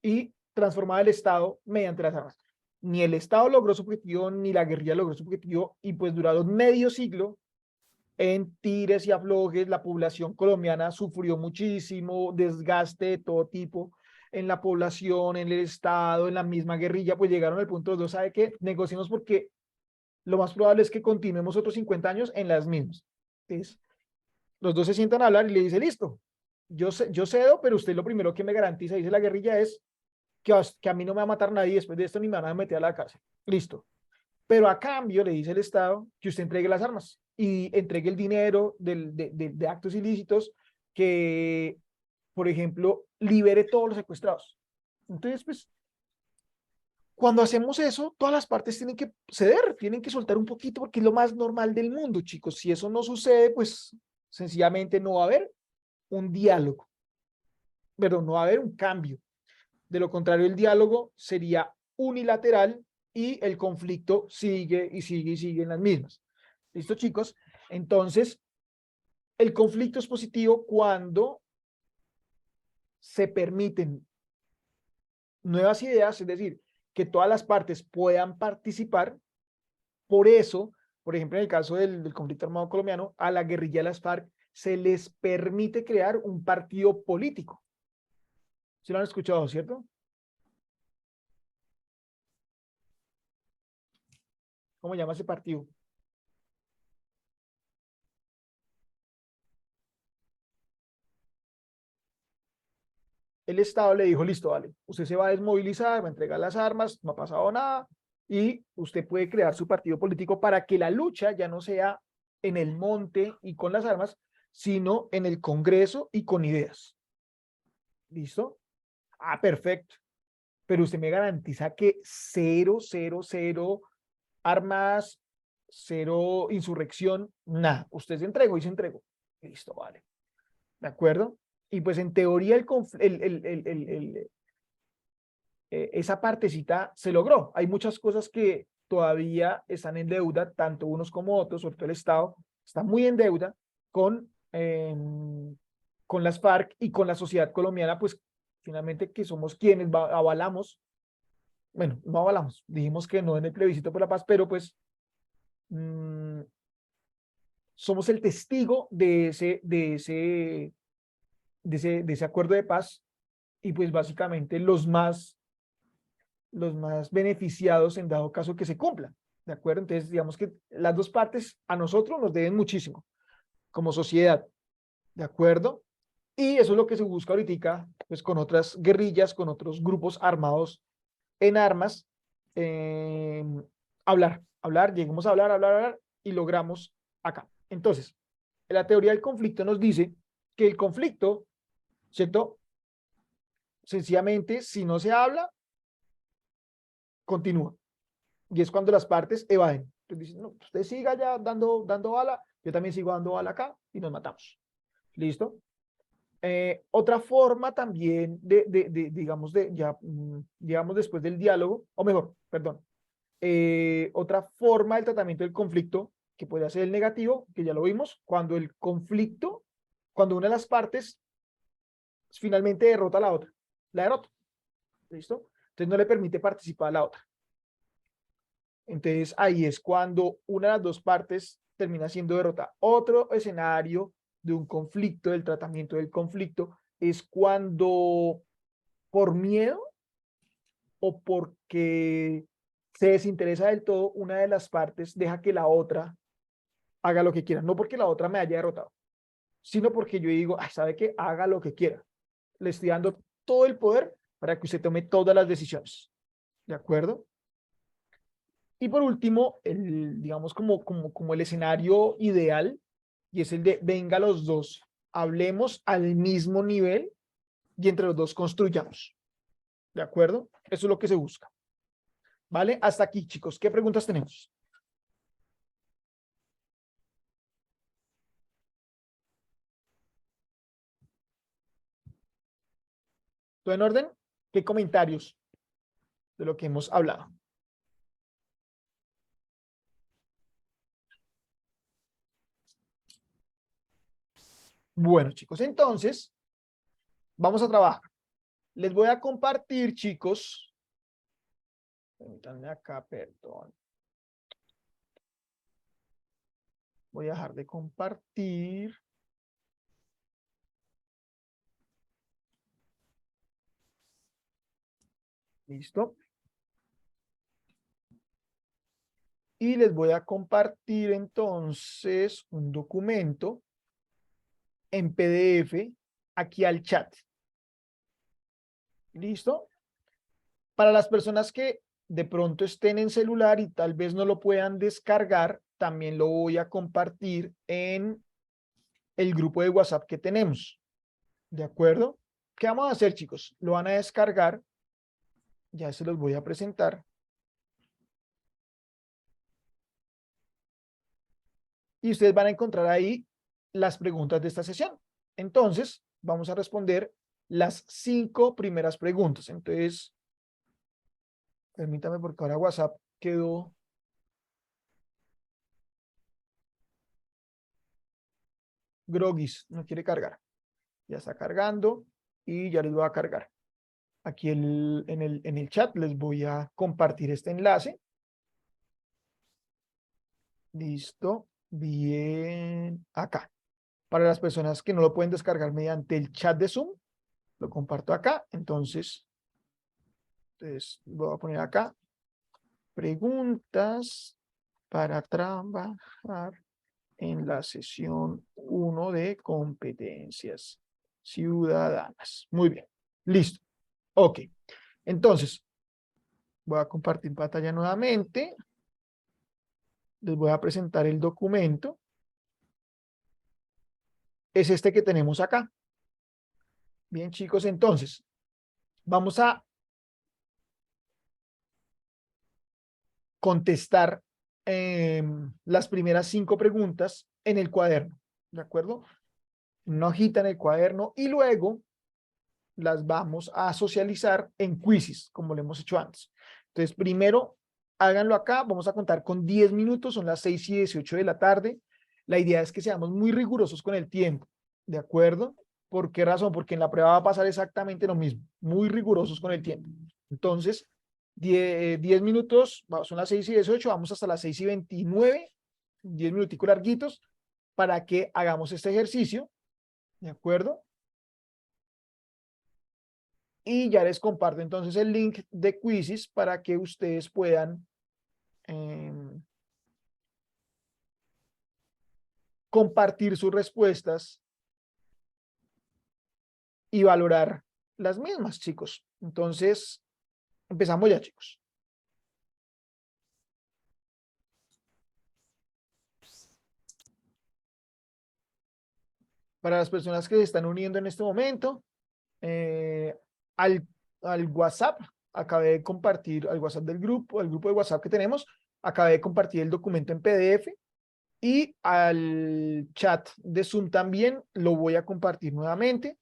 Speaker 1: y transformar el Estado mediante las armas. Ni el Estado logró su objetivo, ni la guerrilla logró su objetivo, y pues duraron medio siglo en tires y aflojes. La población colombiana sufrió muchísimo desgaste de todo tipo en la población, en el Estado, en la misma guerrilla, pues llegaron al punto de dos, ¿sabe qué? Negociemos porque lo más probable es que continuemos otros 50 años en las mismas. Entonces, los dos se sientan a hablar y le dice, listo, yo cedo, pero usted lo primero que me garantiza, dice la guerrilla, es que a mí no me va a matar nadie después de esto ni me van a meter a la cárcel. Listo. Pero a cambio le dice el Estado que usted entregue las armas y entregue el dinero de actos ilícitos, que, por ejemplo, libere todos los secuestrados. Entonces, pues, cuando hacemos eso, todas las partes tienen que ceder, tienen que soltar un poquito porque es lo más normal del mundo, chicos. Si eso no sucede, pues sencillamente no va a haber un diálogo, pero no va a haber un cambio. De lo contrario, el diálogo sería unilateral y el conflicto sigue y sigue y sigue en las mismas. ¿Listo, chicos? Entonces, el conflicto es positivo cuando se permiten nuevas ideas, es decir, que todas las partes puedan participar. Por eso, por ejemplo, en el caso del conflicto armado colombiano, a la guerrilla de las FARC se les permite crear un partido político. ¿Sí lo han escuchado, cierto? ¿Cómo llama ese partido? El Estado le dijo, listo, vale, usted se va a desmovilizar, va a entregar las armas, no ha pasado nada, y usted puede crear su partido político para que la lucha ya no sea en el monte y con las armas, sino en el Congreso y con ideas. ¿Listo? Ah, perfecto. Pero usted me garantiza que cero, cero, cero armas, cero insurrección, nada. Usted se entregó y se entregó. Listo, vale. ¿De acuerdo? Y pues en teoría esa partecita se logró. Hay muchas cosas que todavía están en deuda, tanto unos como otros, sobre todo el Estado, está muy en deuda con las FARC y con la sociedad colombiana, pues finalmente que somos quienes avalamos, bueno, no avalamos, dijimos que no en el plebiscito por la paz, pero pues somos el testigo de ese acuerdo de paz y pues básicamente los más beneficiados en dado caso que se cumpla, ¿de acuerdo? Entonces, digamos que las dos partes a nosotros nos deben muchísimo como sociedad, ¿de acuerdo? Y eso es lo que se busca ahorita, pues con otras guerrillas, con otros grupos armados en armas, lleguemos a hablar y logramos acá. Entonces, la teoría del conflicto nos dice que el conflicto, ¿cierto? Sencillamente, si no se habla, continúa. Y es cuando las partes evaden. Entonces dicen, no, usted siga ya dando bala, yo también sigo dando bala acá y nos matamos. ¿Listo? Otra forma también digamos, digamos después del diálogo, o mejor, perdón, otra forma del tratamiento del conflicto que podría ser el negativo, que ya lo vimos, cuando el conflicto, cuando una de las partes finalmente derrota a la otra, la derrota, ¿listo? Entonces no le permite participar a la otra. Entonces ahí es cuando una de las dos partes termina siendo derrotada. Otro escenario de un conflicto, del tratamiento del conflicto, es cuando por miedo o porque se desinteresa del todo, una de las partes deja que la otra haga lo que quiera. No porque la otra me haya derrotado, sino porque yo digo, ay, ¿sabe qué? Haga lo que quiera. Le estoy dando todo el poder para que usted tome todas las decisiones. ¿De acuerdo? Y por último, digamos como el escenario ideal, y es el de venga los dos, hablemos al mismo nivel y entre los dos construyamos. ¿De acuerdo? Eso es lo que se busca. ¿Vale? Hasta aquí, chicos. ¿Qué preguntas tenemos? ¿Todo en orden? ¿Qué comentarios de lo que hemos hablado? Bueno, chicos, entonces vamos a trabajar. Les voy a compartir, chicos. Permítanme acá, perdón. Voy a dejar de compartir. ¿Listo? Y les voy a compartir entonces un documento en PDF aquí al chat. ¿Listo? Para las personas que de pronto estén en celular y tal vez no lo puedan descargar, también lo voy a compartir en el grupo de WhatsApp que tenemos. ¿De acuerdo? ¿Qué vamos a hacer, chicos? Lo van a descargar. Ya se los voy a presentar. Y ustedes van a encontrar ahí las preguntas de esta sesión. Entonces, vamos a responder las 5 primeras preguntas. Entonces, permítame porque ahora WhatsApp quedó groguis, no quiere cargar. Ya está cargando y ya les voy a cargar. Aquí en el chat les voy a compartir este enlace. Listo. Bien. Acá. Para las personas que no lo pueden descargar mediante el chat de Zoom, lo comparto acá. Entonces voy a poner acá. Preguntas para trabajar en la sesión 1 de competencias ciudadanas. Muy bien. Listo. Ok. Entonces, voy a compartir pantalla nuevamente. Les voy a presentar el documento. Es este que tenemos acá. Bien, chicos, entonces, vamos a contestar las primeras 5 preguntas en el cuaderno, ¿de acuerdo? Una hojita en el cuaderno y luego las vamos a socializar en quizzes, como lo hemos hecho antes. Entonces, primero, háganlo acá, vamos a contar con 10 minutos, son las 6:18 de la tarde. La idea es que seamos muy rigurosos con el tiempo, ¿de acuerdo? ¿Por qué razón? Porque en la prueba va a pasar exactamente lo mismo, muy rigurosos con el tiempo. Entonces, 10 minutos, son las 6:18, vamos hasta las 6:29, 10 minuticos larguitos, para que hagamos este ejercicio, ¿de acuerdo? Y ya les comparto entonces el link de Quizzes para que ustedes puedan compartir sus respuestas y valorar las mismas, chicos. Entonces, empezamos ya, chicos. Para las personas que se están uniendo en este momento, al, al WhatsApp, acabé de compartir, al WhatsApp del grupo, al grupo de WhatsApp que tenemos, acabé de compartir el documento en PDF y al chat de Zoom también lo voy a compartir nuevamente.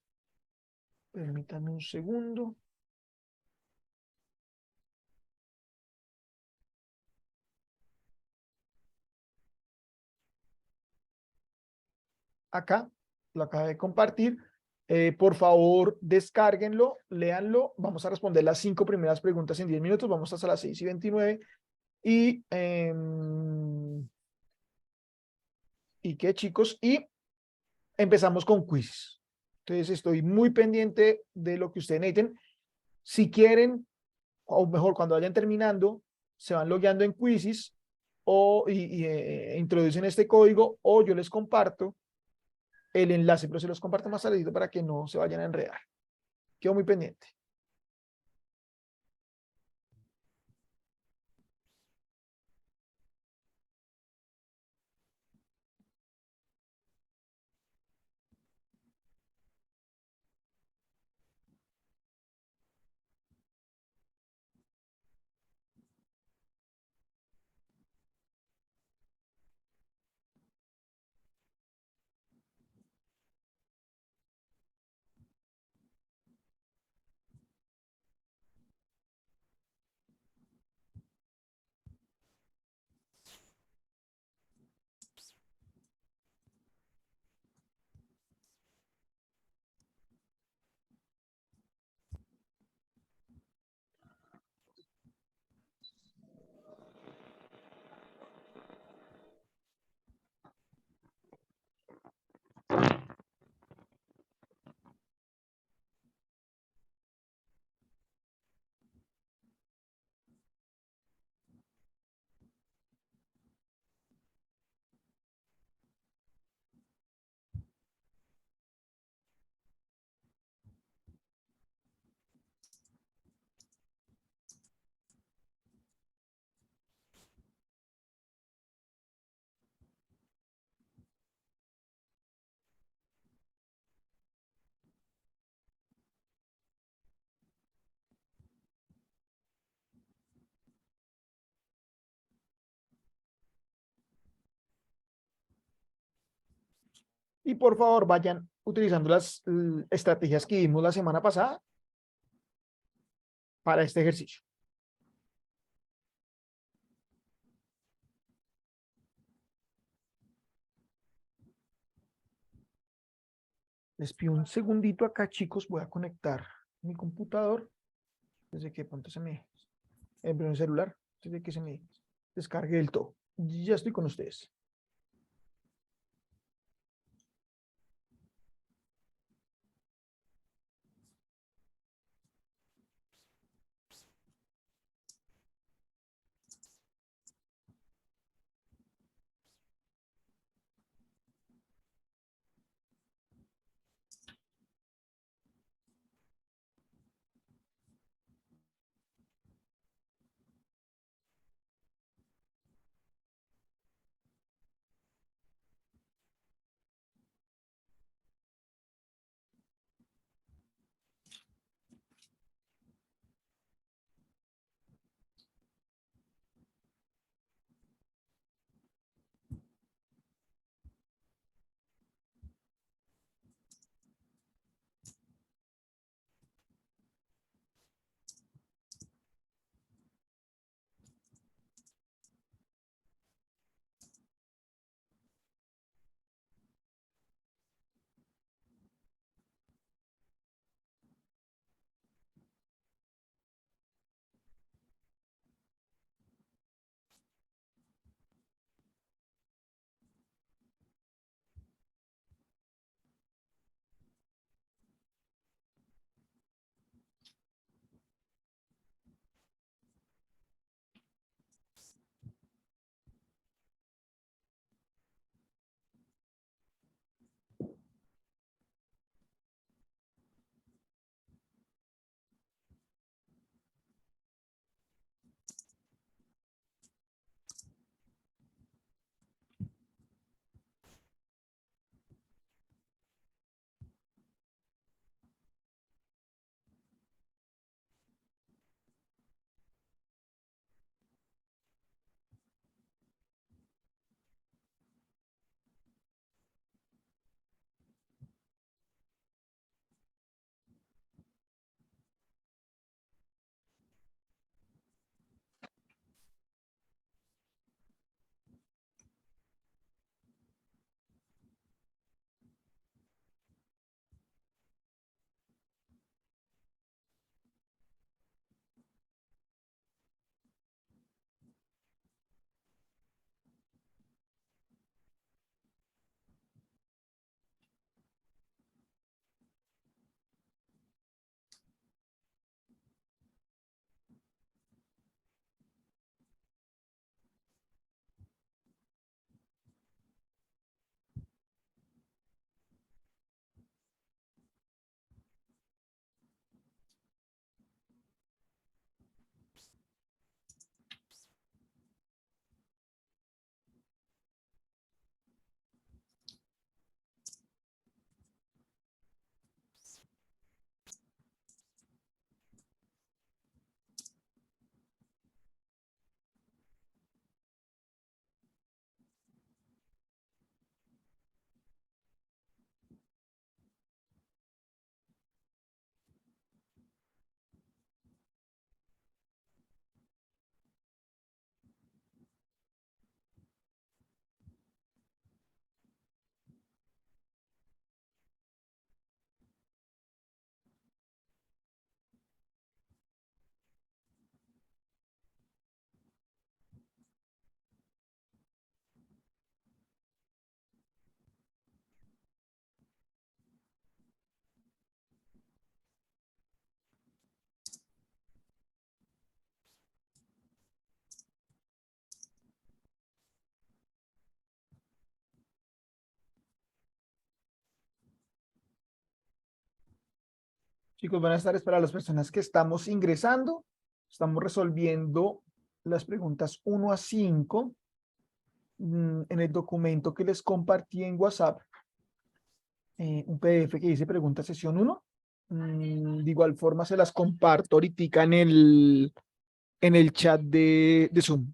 Speaker 1: Permítanme un segundo. Acá, lo acabé de compartir. Por favor, descárguenlo, léanlo. Vamos a responder las 5 primeras preguntas en 10 minutos. Vamos hasta las 6:29. ¿Y qué, chicos? Y empezamos con quizzes. Entonces, estoy muy pendiente de lo que ustedes necesiten. Si quieren, o mejor, cuando vayan terminando, se van logueando en quizzes introducen este código o yo les comparto el enlace, pero se los comparto más tardito para que no se vayan a enredar. Quedo muy pendiente. Y por favor, vayan utilizando las estrategias que vimos la semana pasada para este ejercicio. Les pido un segundito acá, chicos. Voy a conectar mi computador desde que pronto se me el celular, desde que se me descargue del todo. Ya estoy con ustedes. Chicos, buenas tardes para las personas que estamos ingresando. Estamos resolviendo las preguntas 1 a 5 en el documento que les compartí en WhatsApp. Un PDF que dice pregunta sesión 1. De igual forma se las comparto ahorita en el chat de Zoom.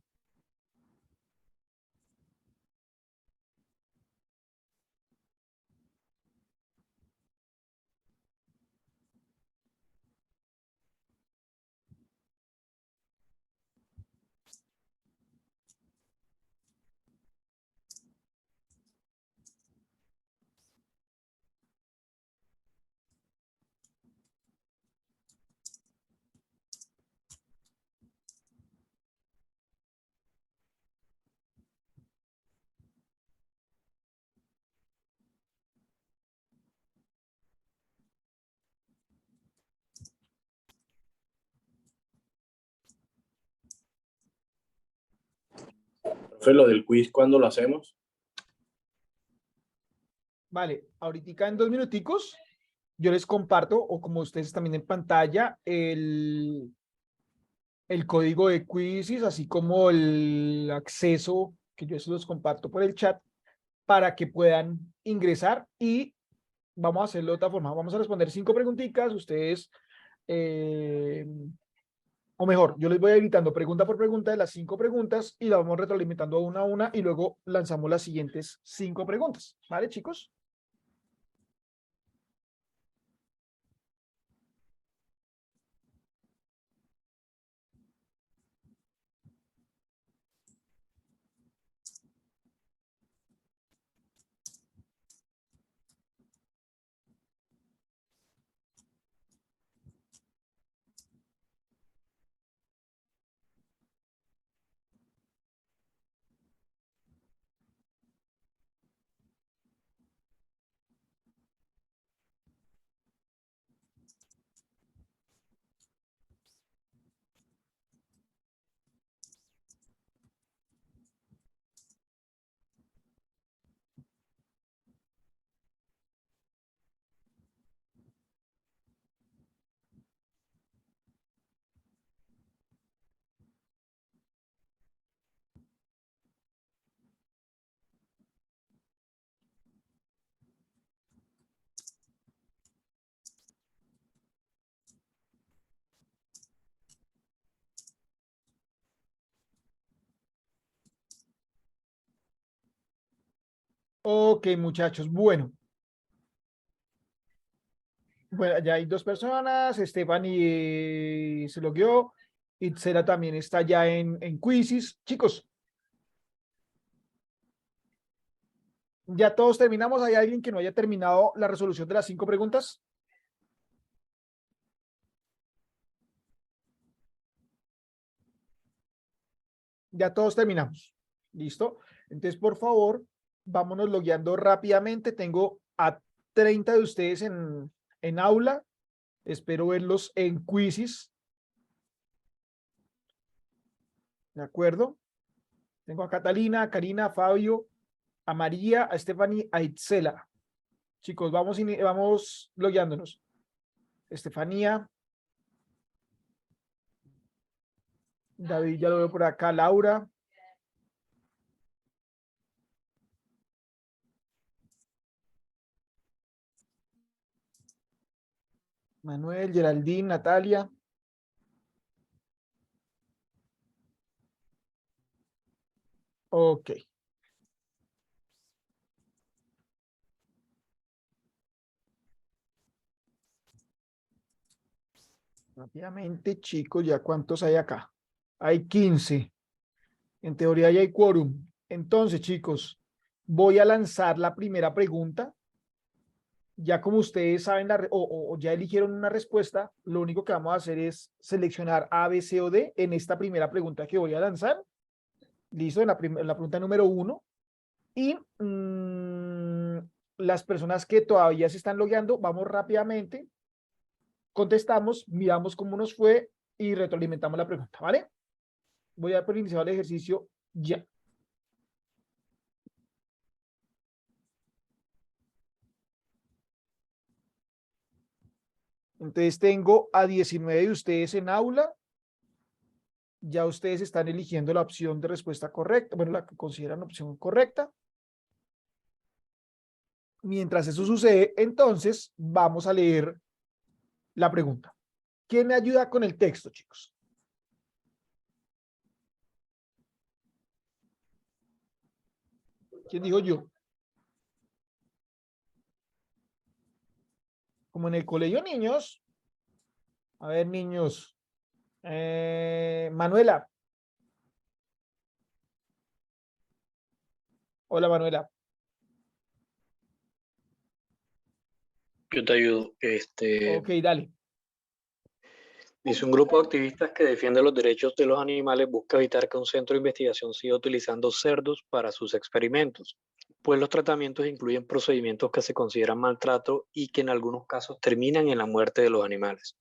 Speaker 4: Profe, lo del quiz, ¿cuándo lo hacemos?
Speaker 1: Vale, ahorita en 2 minuticos yo les comparto, o como ustedes también en pantalla, el código de Quizzes, así como el acceso que yo se los comparto por el chat para que puedan ingresar y vamos a hacerlo de otra forma. Vamos a responder 5 preguntitas, ustedes, o mejor, yo les voy evitando pregunta por pregunta de las 5 preguntas y la vamos retroalimentando una a una y luego lanzamos las siguientes 5 preguntas. ¿Vale, chicos? Ok, muchachos, bueno. Bueno, ya hay 2 personas, Stephanie se logueó, Itzela también está ya en Quizzes. Chicos, ya todos terminamos. ¿Hay alguien que no haya terminado la resolución de las 5 preguntas? Ya todos terminamos. ¿Listo? Entonces, por favor, vámonos logueando rápidamente. Tengo a 30 de ustedes en aula. Espero verlos en Quizzes. ¿De acuerdo? Tengo a Catalina, a Karina, a Fabio, a María, a Stephanie, a Itzela. Chicos, vamos logueándonos. Estefanía. David, ya lo veo por acá. Laura. Manuel, Geraldine, Natalia. Ok. Rápidamente, chicos, ¿ya cuántos hay acá? Hay 15. En teoría ya hay quórum. Entonces, chicos, voy a lanzar la primera pregunta. Ya como ustedes saben o ya eligieron una respuesta, lo único que vamos a hacer es seleccionar A, B, C o D en esta primera pregunta que voy a lanzar. Listo, en la pregunta número 1. Y las personas que todavía se están logueando, vamos rápidamente, contestamos, miramos cómo nos fue y retroalimentamos la pregunta, ¿vale? Voy a dar por iniciado el ejercicio ya. Entonces tengo a 19 de ustedes en aula. Ya ustedes están eligiendo la opción de respuesta correcta, bueno, la que consideran opción correcta. Mientras eso sucede, entonces vamos a leer la pregunta. ¿Quién me ayuda con el texto, chicos? ¿Quién dijo yo? Como en el colegio, niños. A ver, niños. Manuela. Hola, Manuela.
Speaker 8: Yo te ayudo.
Speaker 1: Ok, dale.
Speaker 8: Dice un grupo de activistas que defiende los derechos de los animales busca evitar que un centro de investigación siga utilizando cerdos para sus experimentos, pues los tratamientos incluyen procedimientos que se consideran maltrato y que en algunos casos terminan en la muerte de los animales.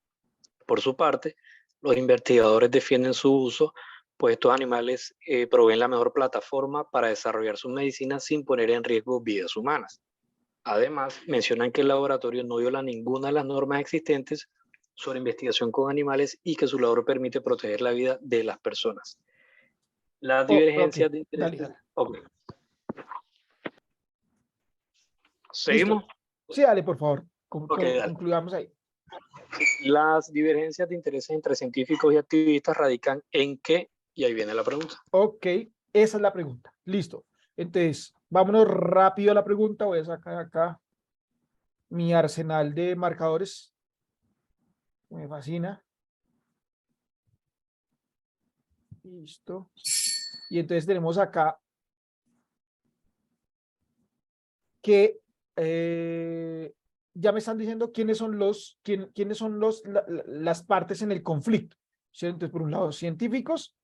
Speaker 8: Por su parte, los investigadores defienden su uso, pues estos animales proveen la mejor plataforma para desarrollar sus medicinas sin poner en riesgo vidas humanas. Además, mencionan que el laboratorio no viola ninguna de las normas existentes sobre investigación con animales y que su labor permite proteger la vida de las personas. Las
Speaker 1: Ok,
Speaker 8: divergencias de
Speaker 1: dale,
Speaker 8: intereses.
Speaker 1: dale.
Speaker 8: Ok.
Speaker 1: Listo.
Speaker 8: ¿Seguimos?
Speaker 1: Sí, dale, por favor.
Speaker 8: Ok, dale.
Speaker 1: Concluyamos ahí.
Speaker 8: Las divergencias de intereses entre científicos y activistas radican en qué, y ahí viene la pregunta.
Speaker 1: Ok, esa es la pregunta. Listo. Entonces, vámonos rápido a la pregunta. Voy a sacar acá mi arsenal de marcadores. Me fascina. Listo. Y entonces tenemos acá que ya me están diciendo quiénes son las partes en el conflicto. ¿Cierto? Entonces, por un lado, científicos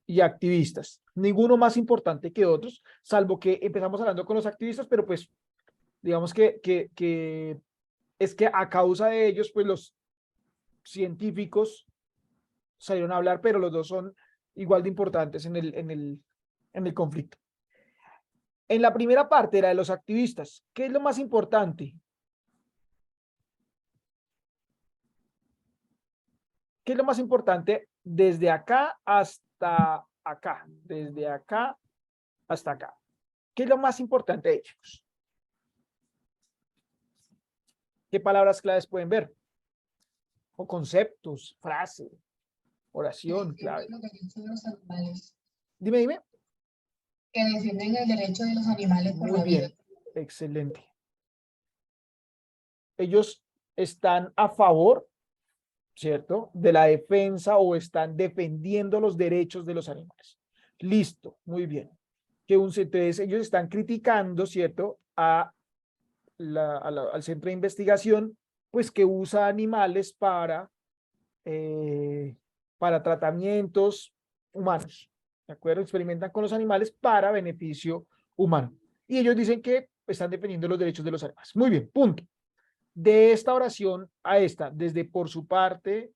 Speaker 1: y activistas. Ninguno más importante que otros, salvo que empezamos hablando con los activistas, pero pues digamos que es que a causa de ellos, pues los científicos salieron a hablar, pero los dos son igual de importantes en el conflicto. En la primera parte era de los activistas. ¿Qué es lo más importante? ¿Qué es lo más importante desde acá hasta acá? Desde acá hasta acá. ¿Qué es lo más importante de ellos? ¿Qué palabras claves pueden ver? O conceptos, frase, oración, clave.
Speaker 6: Los derechos de los animales.
Speaker 1: Dime, dime.
Speaker 6: Que defienden el derecho de los animales por
Speaker 1: Muy
Speaker 6: la vida.
Speaker 1: bien, excelente. Ellos están a favor, ¿cierto?, de la defensa o están defendiendo los derechos de los animales. Listo, muy bien. Entonces ellos están criticando, ¿cierto?, al centro de investigación, pues que usa animales para tratamientos humanos, ¿de acuerdo? Experimentan con los animales para beneficio humano. Y ellos dicen que están defendiendo los derechos de los animales. Muy bien, punto. De esta oración a esta, desde por su parte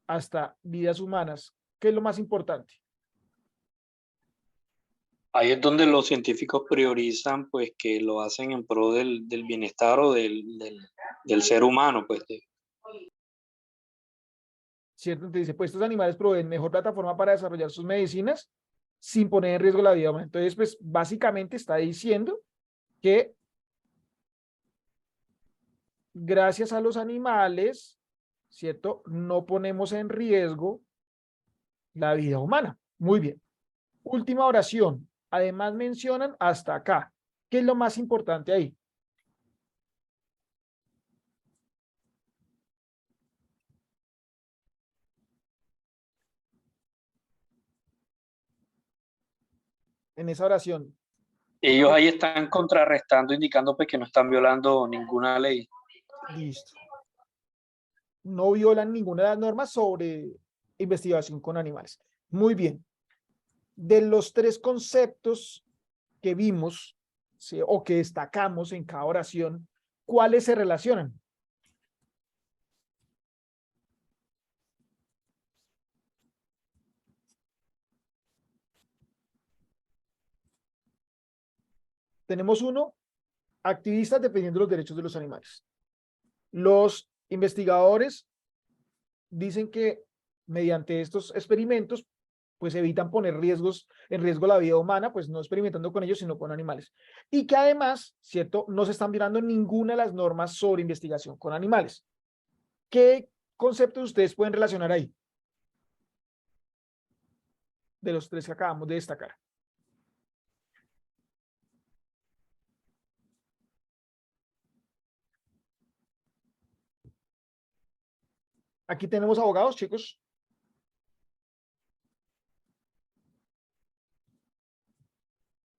Speaker 1: hasta vidas humanas, ¿qué es lo más importante?
Speaker 8: Ahí es donde los científicos priorizan, pues, que lo hacen en pro del bienestar o del ser humano, pues.
Speaker 1: ¿Cierto? Entonces dice, pues estos animales proveen mejor plataforma para desarrollar sus medicinas sin poner en riesgo la vida humana. Entonces, pues básicamente está diciendo que gracias a los animales, ¿cierto?, no ponemos en riesgo la vida humana. Muy bien. Última oración. Además mencionan hasta acá. ¿Qué es lo más importante ahí? En esa oración.
Speaker 8: Ellos ahí están contrarrestando, indicando pues que no están violando ninguna ley.
Speaker 1: Listo. No violan ninguna de las normas sobre investigación con animales. Muy bien. De los tres conceptos que vimos, ¿sí?, o que destacamos en cada oración, ¿cuáles se relacionan? Tenemos uno, activistas defendiendo los derechos de los animales. Los investigadores dicen que mediante estos experimentos, pues evitan poner en riesgo la vida humana, pues no experimentando con ellos, sino con animales. Y que además, ¿cierto? No se están violando ninguna de las normas sobre investigación con animales. ¿Qué conceptos ustedes pueden relacionar ahí? De los tres que acabamos de destacar. Aquí tenemos abogados, chicos.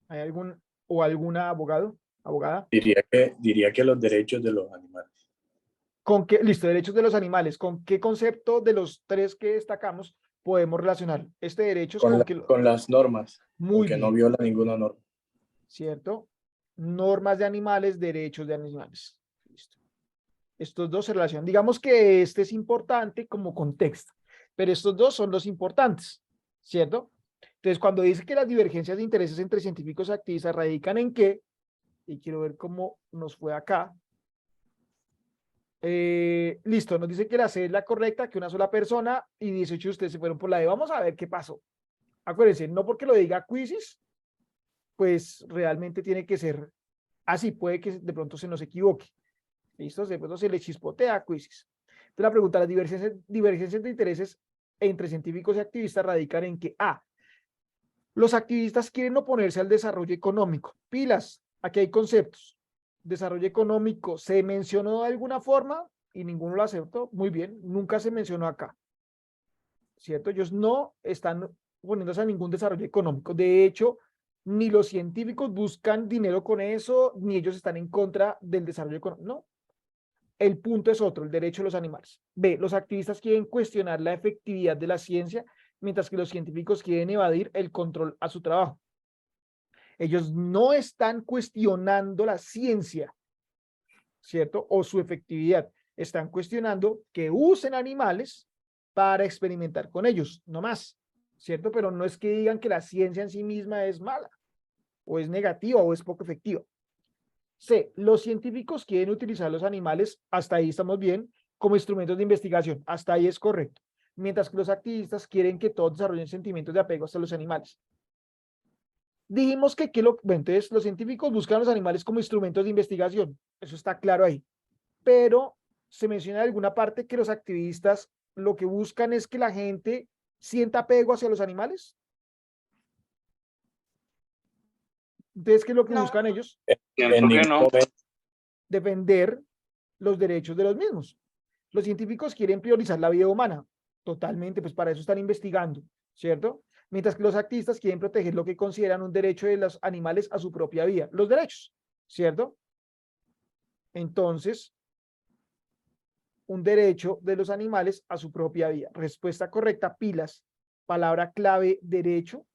Speaker 1: ¿Hay algún o alguna abogada?
Speaker 4: Diría que los derechos de los animales.
Speaker 1: ¿Con qué? Listo, derechos de los animales. ¿Con qué concepto de los tres que destacamos podemos relacionar este derecho?
Speaker 4: Con las normas,
Speaker 1: Muy
Speaker 4: porque no
Speaker 1: bien,
Speaker 4: viola ninguna norma.
Speaker 1: ¿cierto? Normas de animales, derechos de animales. Listo. Estos dos se relacionan. Digamos que este es importante como contexto, pero estos dos son los importantes, ¿cierto? Entonces, cuando dice que las divergencias de intereses entre científicos y activistas radican en qué, y quiero ver cómo nos fue acá. Listo, nos dice que la C es la correcta, que una sola persona y 18 de ustedes se fueron por la D. Vamos a ver qué pasó. Acuérdense, no porque lo diga Quizzes, pues realmente tiene que ser así, puede que de pronto se nos equivoque. ¿Listo? De pronto se le chispotea a Quizzes. Entonces la pregunta, las divergencias de intereses entre científicos y activistas radican en que A, los activistas quieren oponerse al desarrollo económico. Pilas, aquí hay conceptos. Desarrollo económico, ¿se mencionó de alguna forma? Y ninguno lo aceptó. Muy bien, nunca se mencionó acá. ¿Cierto? Ellos no están poniéndose a ningún desarrollo económico. De hecho, ni los científicos buscan dinero con eso, ni ellos están en contra del desarrollo económico. No. El punto es otro, el derecho de los animales. B, los activistas quieren cuestionar la efectividad de la ciencia, mientras que los científicos quieren evadir el control a su trabajo. Ellos no están cuestionando la ciencia, ¿cierto? O su efectividad. Están cuestionando que usen animales para experimentar con ellos, no más, ¿cierto? Pero no es que digan que la ciencia en sí misma es mala, o es negativa, o es poco efectiva. C, los científicos quieren utilizar los animales, hasta ahí estamos bien, como instrumentos de investigación, hasta ahí es correcto. Mientras que los activistas quieren que todos desarrollen sentimientos de apego hacia los animales. Dijimos que, bueno, entonces los científicos buscan los animales como instrumentos de investigación, eso está claro ahí, pero se menciona en alguna parte que los activistas lo que buscan es que la gente sienta apego hacia los animales. Entonces, ¿qué es lo que buscan ellos?
Speaker 8: Siento que no.
Speaker 1: Defender los derechos de los mismos. Los científicos quieren priorizar la vida humana, totalmente, pues para eso están investigando, ¿cierto? Mientras que los activistas quieren proteger lo que consideran un derecho de los animales a su propia vida, los derechos, ¿cierto? Entonces, un derecho de los animales a su propia vida. Respuesta correcta, pilas. Palabra clave, derecho.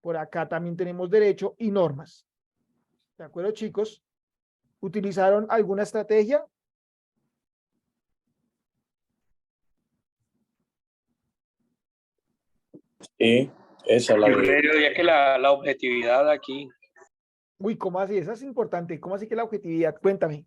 Speaker 1: Por acá también tenemos derecho y normas. ¿De acuerdo, chicos? ¿Utilizaron alguna estrategia?
Speaker 4: Sí, esa la
Speaker 8: Yo
Speaker 4: de...
Speaker 8: diría que la objetividad aquí,
Speaker 1: Uy, ¿cómo así? Esa es importante. ¿Cómo así que la objetividad? Cuéntame.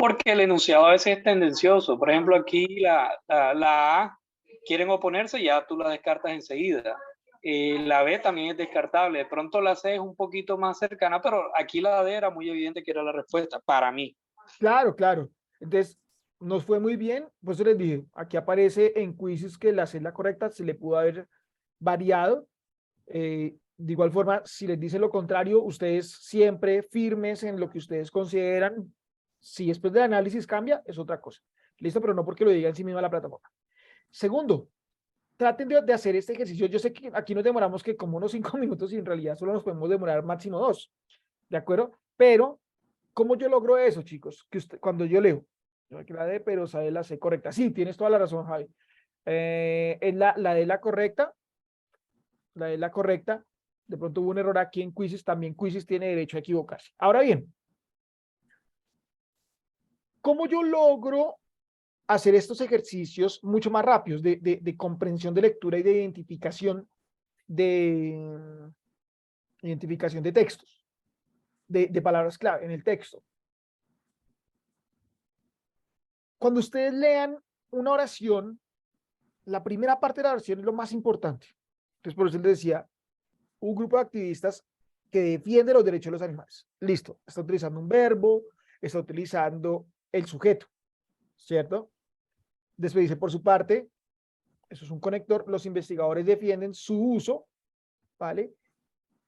Speaker 8: porque el enunciado a veces es tendencioso. Por ejemplo, aquí la A quieren oponerse, ya tú la descartas enseguida. La B también es descartable. De pronto la C es un poquito más cercana, pero aquí la D era muy evidente que era la respuesta para mí.
Speaker 1: Claro, claro. Entonces, nos fue muy bien. Pues les dije, aquí aparece en quizzes que la C es la correcta, se le pudo haber variado. De igual forma, si les dice lo contrario, ustedes siempre firmes en lo que ustedes consideran. Si después del análisis cambia, es otra cosa. Listo, pero no porque lo diga en sí misma la plataforma. Segundo, traten de hacer este ejercicio. Yo sé que aquí nos demoramos que como unos 5 minutos y en realidad solo nos podemos demorar máximo 2. ¿De acuerdo? Pero, ¿cómo yo logro eso, chicos? Que cuando yo leo, yo aquí la D, pero sabe la C correcta. Sí, tienes toda la razón, Javi. Es la D la correcta. La D la correcta. De pronto hubo un error aquí en Quizzes. También Quizzes tiene derecho a equivocarse. Ahora bien, ¿cómo yo logro hacer estos ejercicios mucho más rápidos de comprensión de lectura y de identificación de textos, de palabras clave en el texto? Cuando ustedes lean una oración, la primera parte de la oración es lo más importante. Entonces, por eso les decía, un grupo de activistas que defiende los derechos de los animales. Listo, está utilizando un verbo, está utilizando el sujeto, ¿cierto? Después dice, por su parte, eso es un conector, los investigadores defienden su uso, ¿vale?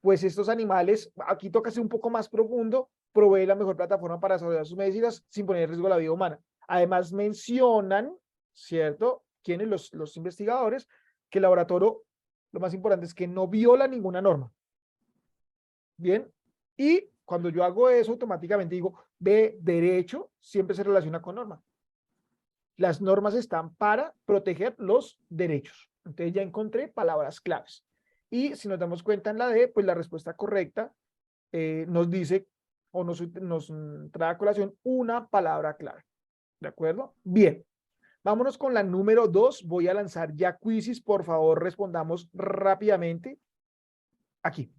Speaker 1: Pues estos animales, aquí toca ser un poco más profundo, provee la mejor plataforma para desarrollar sus medicinas sin poner en riesgo la vida humana. Además mencionan, ¿cierto? ¿Quiénes? Los investigadores, que el laboratorio, lo más importante es que no viola ninguna norma. Bien, y cuando yo hago eso, automáticamente digo, ve, derecho siempre se relaciona con norma. Las normas están para proteger los derechos. Entonces ya encontré palabras claves. Y si nos damos cuenta en la D, pues la respuesta correcta nos dice o nos trae a colación una palabra clave. ¿De acuerdo? Bien. Vámonos con la número 2. Voy a lanzar ya quizzes. Por favor, respondamos rápidamente. Aquí.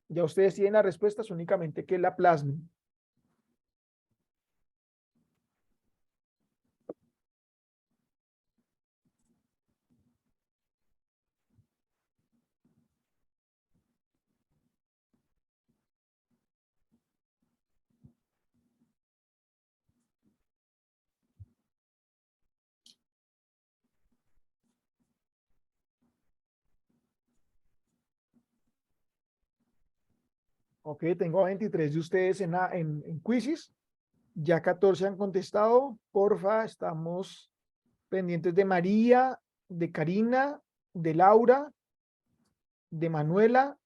Speaker 1: Ya ustedes tienen las respuestas, únicamente que la plasmen. Ok, tengo a 23 de ustedes en quizzes. Ya 14 han contestado. Porfa, estamos pendientes de María, de Karina, de Laura, de Manuela,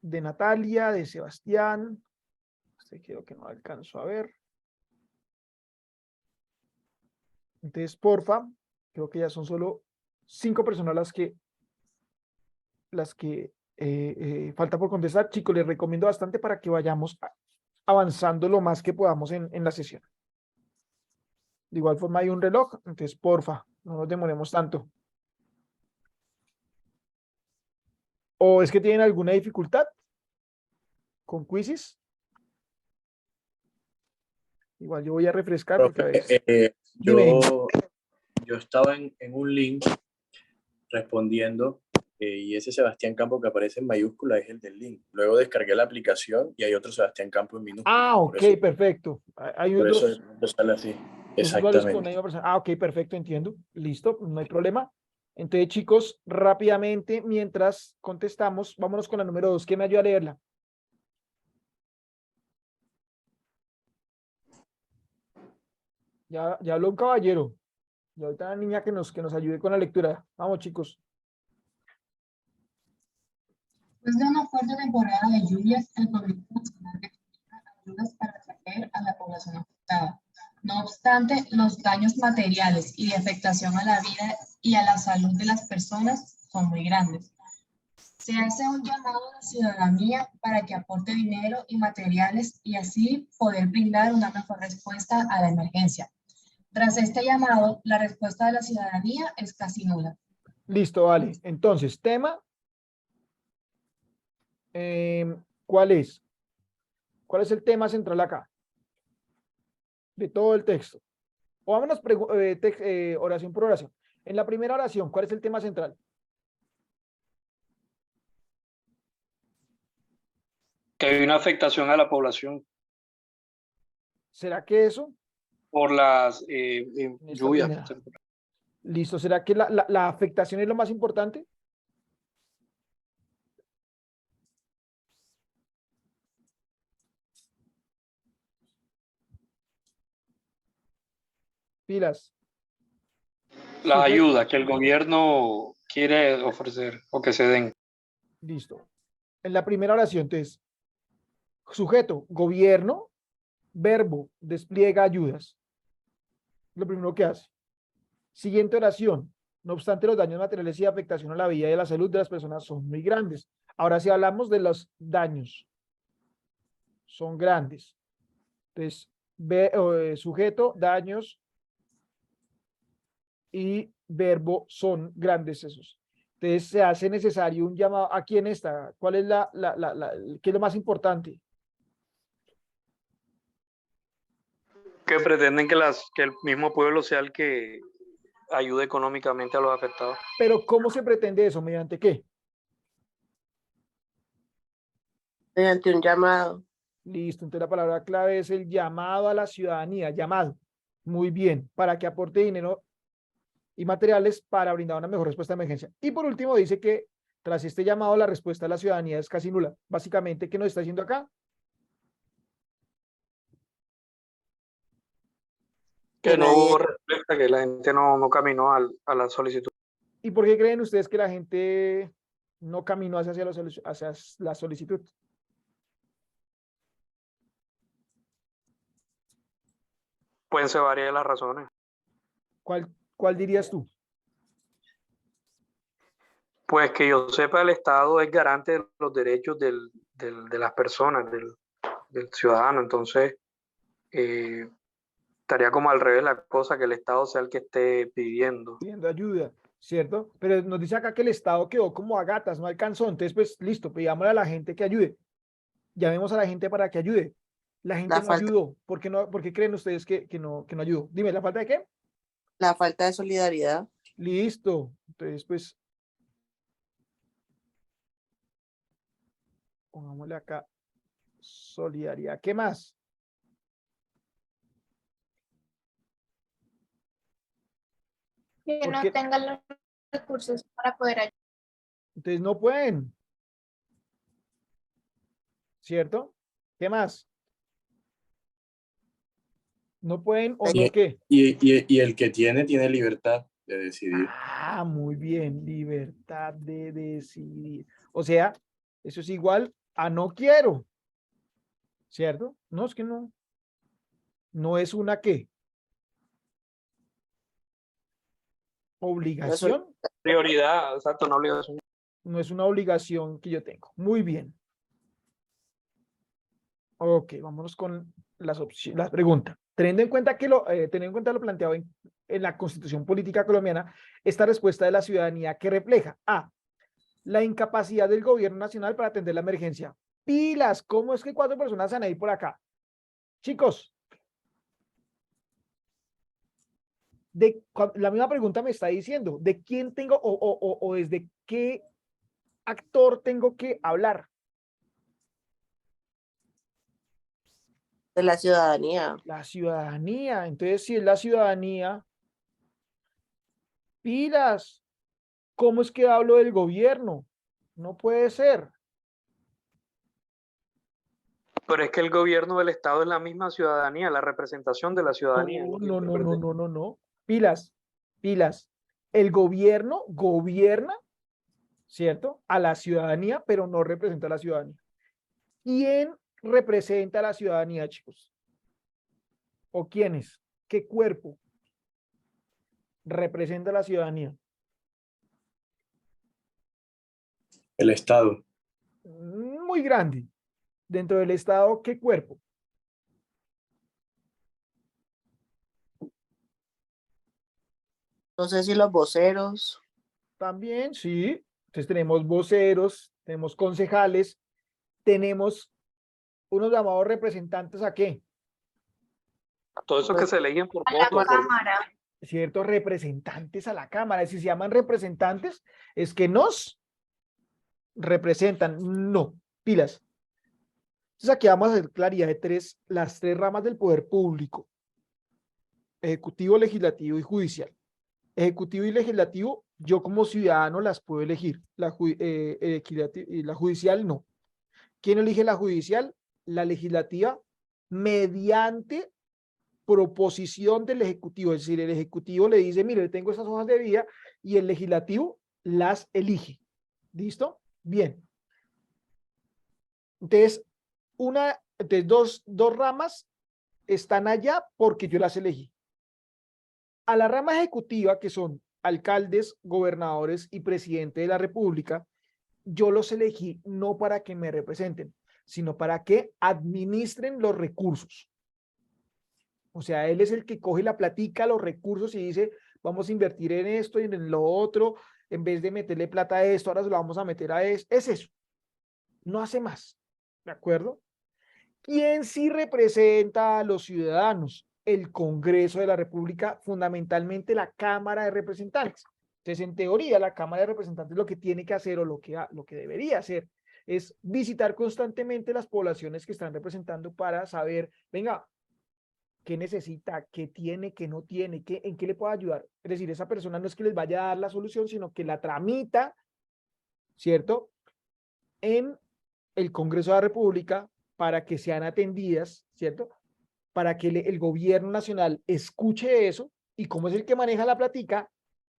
Speaker 1: de Natalia, de Sebastián. Este creo que no alcanzo a ver. Entonces, porfa, creo que ya son solo 5 personas las que falta por contestar. Chicos, les recomiendo bastante para que vayamos avanzando lo más que podamos en la sesión. De igual forma hay un reloj, entonces porfa, no nos demoremos tanto. ¿O es que tienen alguna dificultad con quizzes? Igual yo voy a refrescar porque a veces... Dime.
Speaker 4: Yo estaba en un link respondiendo y ese Sebastián Campo que aparece en mayúscula es el del link. Luego descargué la aplicación y hay otro Sebastián Campo en minúscula.
Speaker 1: Ah, ok, perfecto. Hay
Speaker 4: Por
Speaker 1: otros,
Speaker 4: eso sale así.
Speaker 1: dos usuarios con la
Speaker 4: Exactamente.
Speaker 1: misma persona. Ah, ok, perfecto, entiendo. Listo, no hay problema. Entonces, chicos, rápidamente, mientras contestamos, vámonos con la número 2. ¿Quién me ayuda a leerla? Ya habló un caballero. Y ahorita la niña que nos ayude con la lectura. Vamos, chicos.
Speaker 6: Después de una fuerte temporada de lluvias, el Gobierno Nacional recomienda ayudas para atraer a la población afectada. No obstante, los daños materiales y de afectación a la vida y a la salud de las personas son muy grandes. Se hace un llamado a la ciudadanía para que aporte dinero y materiales y así poder brindar una mejor respuesta a la emergencia. Tras este llamado, la respuesta de la ciudadanía es casi nula.
Speaker 1: Listo, vale. Entonces, tema. ¿Cuál es? ¿Cuál es el tema central acá? De todo el texto. O vámonos oración por oración. En la primera oración, ¿cuál es el tema central?
Speaker 8: Que hay una afectación a la población
Speaker 1: ¿Será que eso?
Speaker 8: por las
Speaker 1: Esta
Speaker 8: lluvias.
Speaker 1: primera. Listo. ¿Será que la afectación es lo más importante? Pilas.
Speaker 8: Las
Speaker 1: Sujeto.
Speaker 8: ayudas que el gobierno quiere ofrecer o que se den.
Speaker 1: Listo. En la primera oración, entonces, sujeto, gobierno, verbo, despliega ayudas. Lo primero que hace. Siguiente oración. No obstante, los daños materiales y afectación a la vida y a la salud de las personas son muy grandes. Ahora sí hablamos de los daños. Son grandes. Entonces, sujeto, daños y verbo son grandes esos. Entonces, se hace necesario un llamado. ¿A quién está? ¿Cuál es qué es lo más importante?
Speaker 8: Que pretenden que el mismo pueblo sea el que ayude económicamente a los afectados.
Speaker 1: Pero ¿cómo se pretende eso? ¿Mediante qué?
Speaker 9: Mediante un llamado.
Speaker 1: Listo, entonces la palabra clave es el llamado a la ciudadanía, llamado. Muy bien, para que aporte dinero y materiales para brindar una mejor respuesta a emergencia. Y por último dice que tras este llamado la respuesta de la ciudadanía es casi nula. Básicamente, ¿qué nos está diciendo acá?
Speaker 8: Que no
Speaker 9: nadie-
Speaker 8: hubo respuesta, que la gente no caminó a la solicitud.
Speaker 1: ¿Y por qué creen ustedes que la gente no caminó hacia la solicitud?
Speaker 8: Pueden ser varias las razones.
Speaker 1: ¿Cuál dirías tú?
Speaker 8: Pues que yo sepa, el Estado es garante de los derechos de las personas, del ciudadano. Entonces, estaría como al revés la cosa, que el Estado sea el que esté pidiendo.
Speaker 1: Pidiendo ayuda, ¿cierto? Pero nos dice acá que el Estado quedó como a gatas, no alcanzó. Entonces, pues listo, pidámosle a la gente que ayude. Llamemos a la gente para que ayude. La gente
Speaker 9: La
Speaker 1: no
Speaker 9: falta-
Speaker 1: ayudó. ¿Por qué creen ustedes que no ayudó? Dime, ¿la falta de qué?
Speaker 9: La falta de solidaridad.
Speaker 1: Listo. Entonces, pues, pongámosle acá solidaridad. ¿Qué más?
Speaker 3: Que no
Speaker 1: Porque
Speaker 3: tengan los recursos para poder ayudar.
Speaker 1: entonces no pueden. ¿Cierto? ¿Qué más? No pueden o no qué.
Speaker 4: Y el que tiene libertad de decidir.
Speaker 1: Ah, muy bien. Libertad de decidir. O sea, eso es igual a no quiero. ¿Cierto? No, es que no. No es una qué. Obligación.
Speaker 8: Prioridad, exacto, no obligación.
Speaker 1: No es una obligación que yo tengo. Muy bien. Ok, vámonos con las opciones, las preguntas. Teniendo en cuenta lo planteado en la Constitución Política Colombiana, esta respuesta de la ciudadanía que refleja A, la incapacidad del gobierno nacional para atender la emergencia. Pilas, ¿cómo es que 4 personas van a ir por acá? Chicos, la misma pregunta me está diciendo, ¿de quién tengo o desde qué actor tengo que hablar?
Speaker 9: De la ciudadanía.
Speaker 1: La ciudadanía. Entonces, si es la ciudadanía, pilas, ¿cómo es que hablo del gobierno? No puede ser.
Speaker 8: Pero es que el gobierno del Estado es la misma ciudadanía, la representación de la ciudadanía. es lo que interpreta.
Speaker 1: No. Pilas. El gobierno gobierna, ¿cierto? A la ciudadanía, pero no representa a la ciudadanía. ¿Quién representa a la ciudadanía, chicos? ¿O quiénes? ¿Qué cuerpo representa a la ciudadanía?
Speaker 4: El Estado.
Speaker 1: Muy grande. Dentro del Estado, ¿qué cuerpo?
Speaker 9: No sé si los voceros.
Speaker 1: También, sí. Entonces tenemos voceros, tenemos concejales, tenemos unos llamados representantes ¿a qué?
Speaker 8: Todo eso que se eligen por
Speaker 3: A la
Speaker 8: voto.
Speaker 3: Cámara.
Speaker 1: ¿Cierto? Representantes a la Cámara. Si se llaman representantes, es que nos representan. No, pilas. Entonces aquí vamos a hacer claridad de las tres ramas del poder público. Ejecutivo, legislativo y judicial. Ejecutivo y legislativo, yo como ciudadano las puedo elegir. La judicial no. ¿Quién elige la judicial? La legislativa mediante proposición del ejecutivo. Es decir, el ejecutivo le dice, mire, tengo esas hojas de vida y el legislativo las elige. ¿Listo? Bien. Entonces, dos ramas están allá porque yo las elegí. A la rama ejecutiva, que son alcaldes, gobernadores y presidente de la República, yo los elegí no para que me representen, sino para que administren los recursos. O sea, él es el que coge la platica, los recursos y dice, vamos a invertir en esto y en lo otro, en vez de meterle plata a esto, ahora se lo vamos a meter a esto. Es eso. No hace más. ¿De acuerdo? ¿Quién sí representa a los ciudadanos? el Congreso de la República, fundamentalmente la Cámara de Representantes. Entonces, en teoría, la Cámara de Representantes lo que tiene que hacer o lo que debería hacer es visitar constantemente las poblaciones que están representando para saber, venga, qué necesita, qué tiene, qué no tiene, en qué le puede ayudar. Es decir, esa persona no es que les vaya a dar la solución, sino que la tramita, ¿cierto?, en el Congreso de la República para que sean atendidas, ¿cierto?, para que el gobierno nacional escuche eso y como es el que maneja la plática,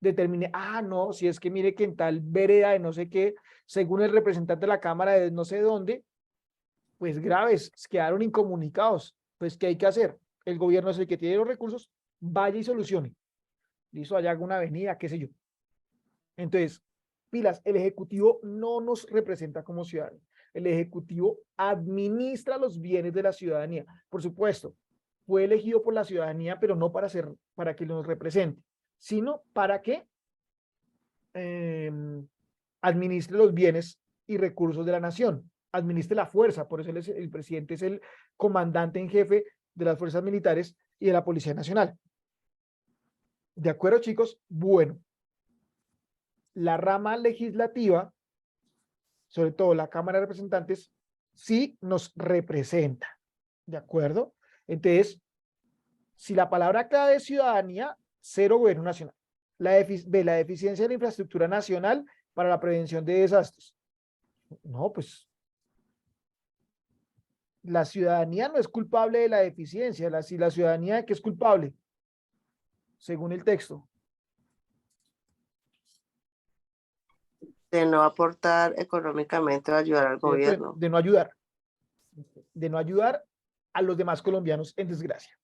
Speaker 1: determine, no, si es que mire que en tal vereda de no sé qué, según el representante de la Cámara de no sé dónde, pues graves, quedaron incomunicados. Pues, ¿qué hay que hacer? El gobierno es el que tiene los recursos, vaya y solucione. Listo, allá alguna avenida, qué sé yo. Entonces, pilas, el Ejecutivo no nos representa como ciudadanos. El Ejecutivo administra los bienes de la ciudadanía. Por supuesto, fue elegido por la ciudadanía, pero no para que nos represente, sino para que administre los bienes y recursos de la nación, administre la fuerza. Por eso el presidente es el comandante en jefe de las fuerzas militares y de la Policía Nacional. ¿De acuerdo, chicos? Bueno, la rama legislativa, sobre todo la Cámara de Representantes, sí nos representa. ¿De acuerdo? Entonces, si la palabra clave es ciudadanía, cero gobierno nacional. La deficiencia de la infraestructura nacional para la prevención de desastres. No, pues la ciudadanía no es culpable de la deficiencia. La ciudadanía de qué es culpable, según el texto.
Speaker 9: De no aportar económicamente o ayudar al gobierno.
Speaker 1: De no ayudar. De no ayudar a los demás colombianos en desgracia.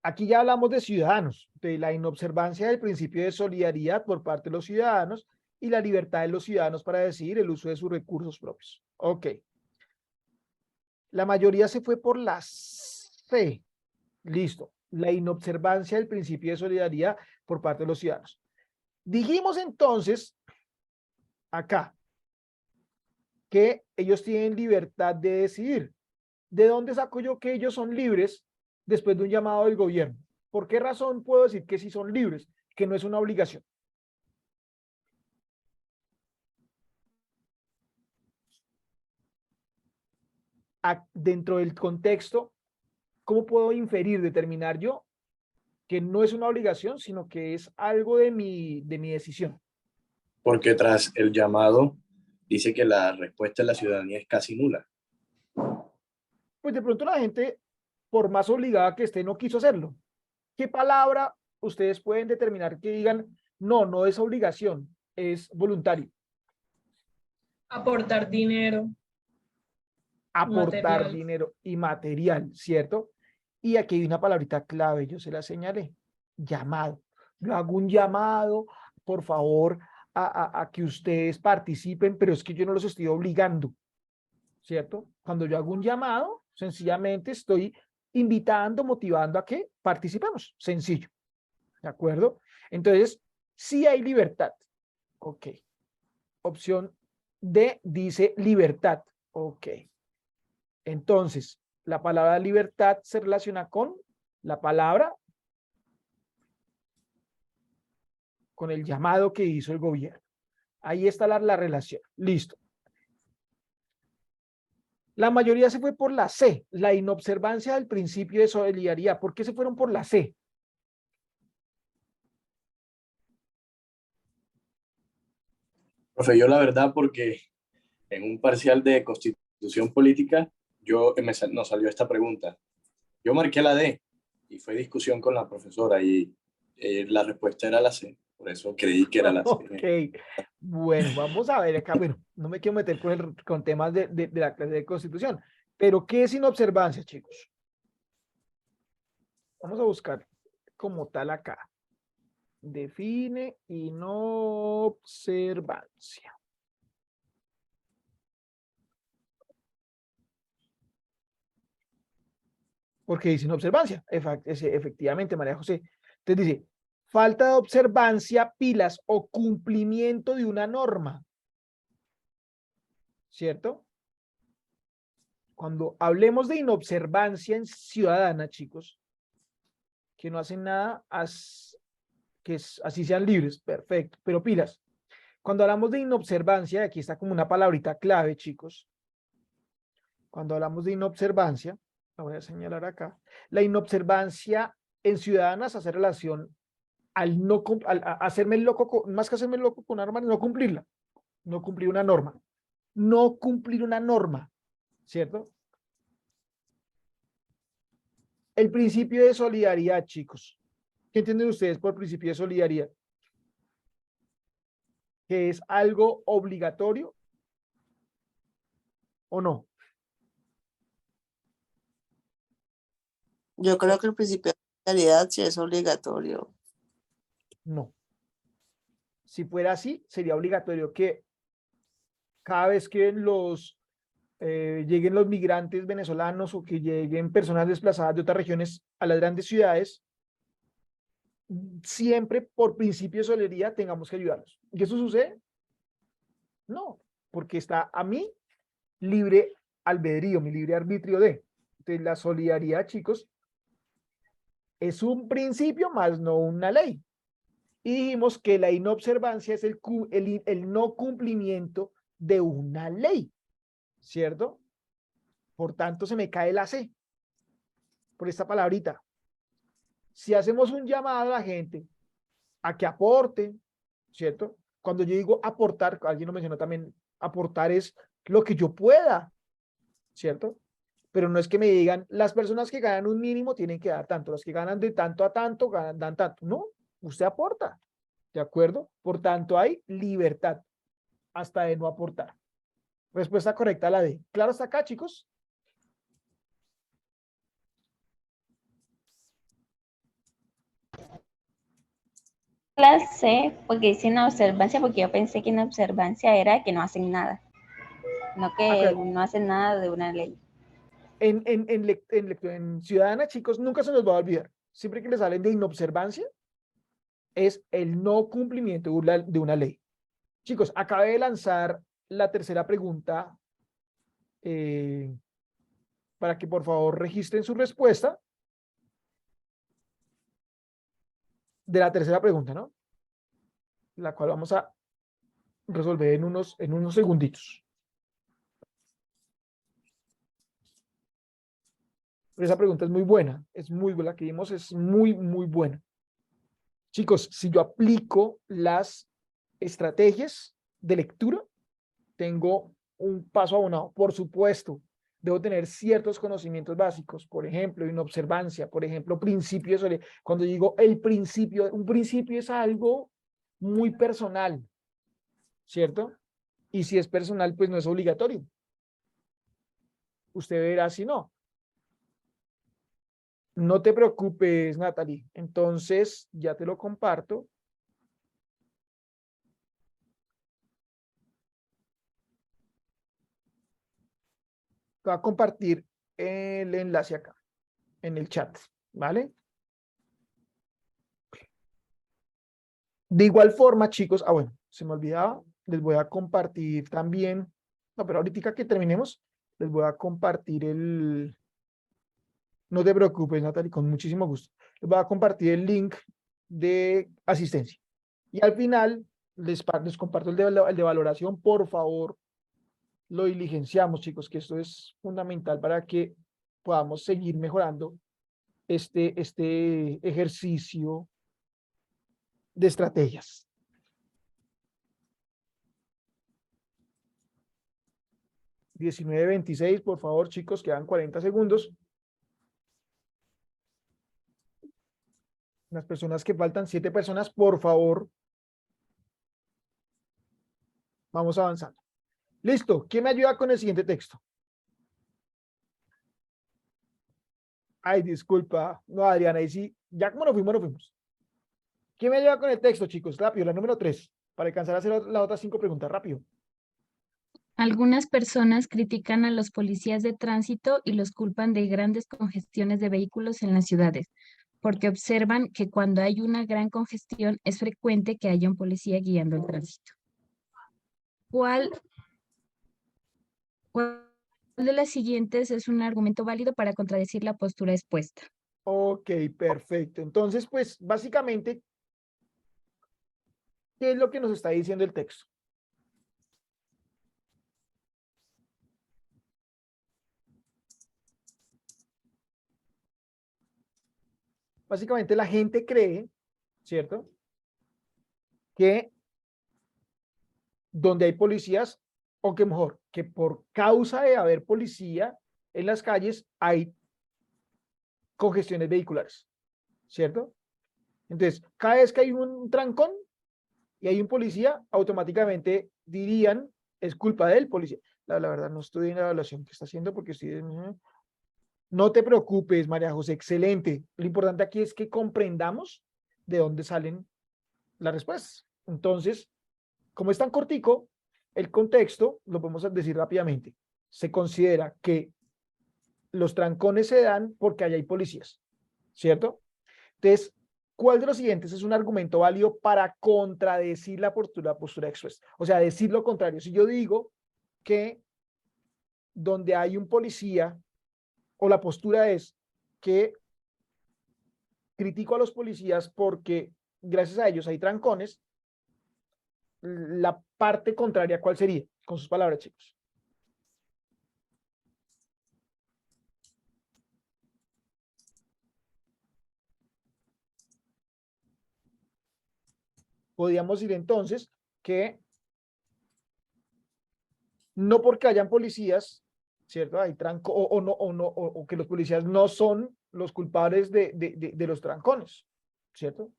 Speaker 1: Aquí ya hablamos de ciudadanos, de la inobservancia del principio de solidaridad por parte de los ciudadanos y la libertad de los ciudadanos para decidir el uso de sus recursos propios. Ok. La mayoría se fue por la C. Listo. La inobservancia del principio de solidaridad por parte de los ciudadanos. Dijimos entonces, acá, que ellos tienen libertad de decidir. ¿De dónde saco yo que ellos son libres después de un llamado del gobierno? ¿Por qué razón puedo decir que sí son libres? Que no es una obligación. Dentro del contexto, ¿cómo puedo inferir, determinar yo que no es una obligación, sino que es algo de mi decisión?
Speaker 4: Porque tras el llamado dice que la respuesta de la ciudadanía es casi nula.
Speaker 1: Pues de pronto la gente, por más obligada que esté, no quiso hacerlo. ¿Qué palabra ustedes pueden determinar que digan, no es obligación, es voluntario?
Speaker 6: Aportar dinero.
Speaker 1: Aportar
Speaker 6: Material.
Speaker 1: dinero y material, ¿cierto? Y aquí hay una palabrita clave, yo se la señalé, llamado. Yo hago un llamado, por favor, a que ustedes participen, pero es que yo no los estoy obligando, ¿cierto? Cuando yo hago un llamado, sencillamente estoy invitando, motivando a que participemos, sencillo, ¿de acuerdo? Entonces, sí hay libertad, ok. Opción D dice libertad, ok. Entonces, la palabra libertad se relaciona con la palabra, con el llamado que hizo el gobierno. Ahí está la relación. Listo. La mayoría se fue por la C, la inobservancia del principio de solidaridad. ¿Por qué se fueron por la C?
Speaker 4: Profe, yo la verdad porque en un parcial de Constitución Política nos salió esta pregunta. Yo marqué la D y fue discusión con la profesora y la respuesta era la C. Por eso creí que era la C.
Speaker 1: Ok, bueno, vamos a ver acá. Bueno, no me quiero meter con temas de la clase de Constitución, pero ¿qué es inobservancia, chicos? Vamos a buscar como tal acá. Define inobservancia. Porque dice inobservancia, efectivamente, María José. Entonces dice, falta de observancia, pilas o cumplimiento de una norma. ¿Cierto? Cuando hablemos de inobservancia en ciudadana, chicos, que no hacen nada, así sean libres, perfecto, pero pilas. Cuando hablamos de inobservancia, aquí está como una palabrita clave, chicos. Cuando hablamos de inobservancia, la voy a señalar acá, la inobservancia en ciudadanas hace relación al no a hacerme el loco, más que hacerme el loco con una norma, no cumplirla, no cumplir una norma, no cumplir una norma, ¿cierto? El principio de solidaridad, chicos. ¿Qué entienden ustedes por principio de solidaridad? ¿Que es algo obligatorio o no?
Speaker 9: Yo creo que el principio de solidaridad sí es obligatorio.
Speaker 1: No. Si fuera así, sería obligatorio que cada vez que lleguen los migrantes venezolanos o que lleguen personas desplazadas de otras regiones a las grandes ciudades, siempre por principio de solidaridad tengamos que ayudarlos. ¿Y eso sucede? No, porque está a mí libre albedrío, mi libre arbitrio de. Entonces, la solidaridad, chicos, es un principio más no una ley. Y dijimos que la inobservancia es el no cumplimiento de una ley, ¿cierto? Por tanto, se me cae la C por esta palabrita. Si hacemos un llamado a la gente a que aporte, ¿cierto? Cuando yo digo aportar, alguien lo mencionó también, aportar es lo que yo pueda, ¿cierto? Pero no es que me digan, las personas que ganan un mínimo tienen que dar tanto, las que ganan de tanto a tanto, dan tanto. No, usted aporta, ¿de acuerdo? Por tanto, hay libertad hasta de no aportar. Respuesta correcta, la D. ¿Claro hasta acá, chicos?
Speaker 10: La C, porque dice inobservancia, porque yo pensé que inobservancia era que no hacen nada, no que no hacen nada de una ley.
Speaker 1: En ciudadana, chicos, nunca se nos va a olvidar. Siempre que les salen de inobservancia, es el no cumplimiento de una ley. Chicos, acabé de lanzar la tercera pregunta para que por favor registren su respuesta de la tercera pregunta, ¿no? La cual vamos a resolver en unos segunditos. Pero esa pregunta es muy buena, la que vimos es muy, muy buena. Chicos, si yo aplico las estrategias de lectura, tengo un paso abonado. Por supuesto, debo tener ciertos conocimientos básicos, por ejemplo, inobservancia, por ejemplo, principios. Cuando digo el principio, un principio es algo muy personal, ¿cierto? Y si es personal, pues no es obligatorio. Usted verá si no. No te preocupes, Natalie. Entonces, ya te lo comparto. Voy a compartir el enlace acá, en el chat, ¿vale? De igual forma, chicos, bueno, se me olvidaba, les voy a compartir también, no, pero ahorita que terminemos, les voy a compartir no te preocupes, Natalie, con muchísimo gusto. Les voy a compartir el link de asistencia. Y al final, les comparto el de valoración, por favor, lo diligenciamos, chicos, que esto es fundamental para que podamos seguir mejorando este ejercicio de estrategias. (19:26), por favor, chicos, quedan 40 segundos. Las personas que faltan, 7 personas, por favor. Vamos avanzando. Listo. ¿Quién me ayuda con el siguiente texto? Ay, disculpa. No, Adriana, ahí sí. Ya como nos fuimos. ¿Quién me ayuda con el texto, chicos? Rápido, la número 3. Para alcanzar a hacer las otras 5 preguntas. Rápido.
Speaker 11: Algunas personas critican a los policías de tránsito y los culpan de grandes congestiones de vehículos en las ciudades, porque observan que cuando hay una gran congestión es frecuente que haya un policía guiando el tránsito. ¿Cuál ¿Cuál de las siguientes es un argumento válido para contradecir la postura expuesta?
Speaker 1: Ok, perfecto. Entonces, pues, básicamente, ¿qué es lo que nos está diciendo el texto? Básicamente la gente cree, ¿cierto? Que donde hay policías, o que mejor, que por causa de haber policía en las calles hay congestiones vehiculares, ¿cierto? Entonces, cada vez que hay un trancón y hay un policía, automáticamente dirían, es culpa del policía. La verdad, no estoy en la evaluación que está haciendo porque estoy en... No te preocupes, María José, excelente. Lo importante aquí es que comprendamos de dónde salen las respuestas. Entonces, como es tan cortico, el contexto, lo podemos decir rápidamente. Se considera que los trancones se dan porque allá hay policías, ¿cierto? Entonces, ¿cuál de los siguientes es un argumento válido para contradecir la postura expuesta? O sea, decir lo contrario. Si yo digo que donde hay un policía, o la postura es que critico a los policías porque gracias a ellos hay trancones, la parte contraria, ¿cuál sería? Con sus palabras, chicos. Podríamos decir entonces que no porque hayan policías, ¿cierto? Hay tranco, o que los policías no son los culpables de los trancones, ¿cierto?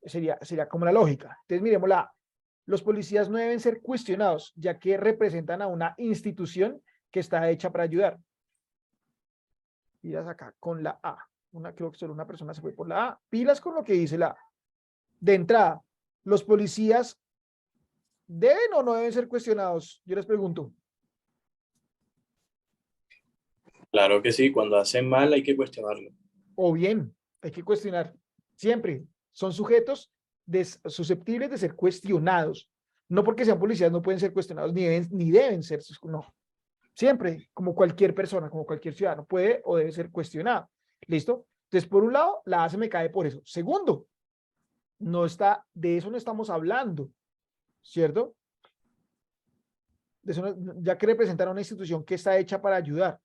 Speaker 1: Sería como la lógica. Entonces, miremos la A. Los policías no deben ser cuestionados, ya que representan a una institución que está hecha para ayudar. Pilas acá con la A. Creo que solo una persona se fue por la A. Pilas con lo que dice la A. De entrada, ¿los policías deben o no deben ser cuestionados? Yo les pregunto.
Speaker 4: Claro que sí, cuando hacen mal hay que cuestionarlo.
Speaker 1: O bien, hay que cuestionar. Siempre son sujetos susceptibles de ser cuestionados. No porque sean policías no pueden ser cuestionados, ni deben ser. No. Siempre, como cualquier persona, como cualquier ciudadano, puede o debe ser cuestionado. ¿Listo? Entonces, por un lado, la A se me cae por eso. Segundo, de eso no estamos hablando, ¿cierto? De eso ya que representan a una institución que está hecha para ayudar.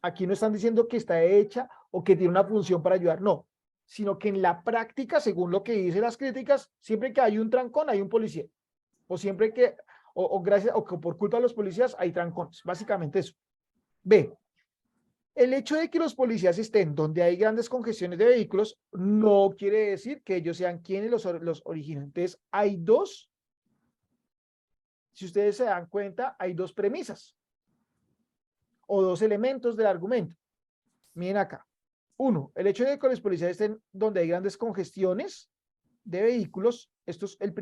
Speaker 1: Aquí no están diciendo que está hecha o que tiene una función para ayudar, no, sino que en la práctica, según lo que dicen las críticas, siempre que hay un trancón hay un policía, o siempre que, gracias, o que por culpa de los policías hay trancones, básicamente eso. B, el hecho de que los policías estén donde hay grandes congestiones de vehículos no quiere decir que ellos sean quienes los originan. Entonces, hay dos, si ustedes se dan cuenta, hay dos premisas o dos elementos del argumento. Miren acá. Uno, el hecho de que los policías estén donde hay grandes congestiones de vehículos, esto es el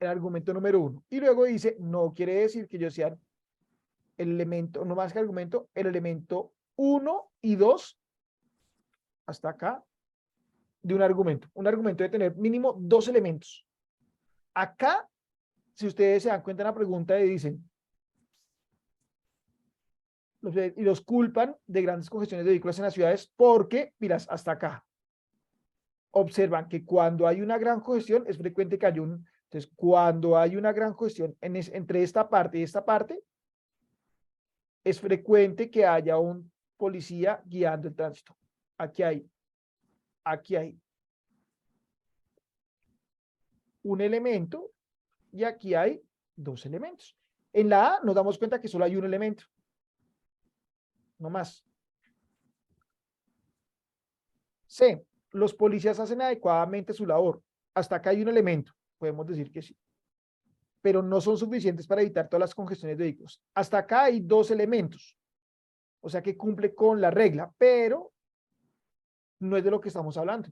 Speaker 1: argumento número uno. Y luego dice, no quiere decir que ellos sean el elemento, no más que argumento, el elemento 1 y 2, hasta acá, de un argumento. Un argumento debe tener mínimo dos elementos. Acá, si ustedes se dan cuenta en la pregunta y dicen, y los culpan de grandes congestiones de vehículos en las ciudades porque, miras, hasta acá, observan que cuando hay una gran congestión es frecuente que haya entonces cuando hay una gran congestión entre esta parte y esta parte, es frecuente que haya un policía guiando el tránsito. Aquí hay un elemento y aquí hay dos elementos. En la A nos damos cuenta que solo hay un elemento. No más. C. Los policías hacen adecuadamente su labor. Hasta acá hay un elemento. Podemos decir que sí. Pero no son suficientes para evitar todas las congestiones de vehículos. Hasta acá hay dos elementos. O sea que cumple con la regla, pero no es de lo que estamos hablando.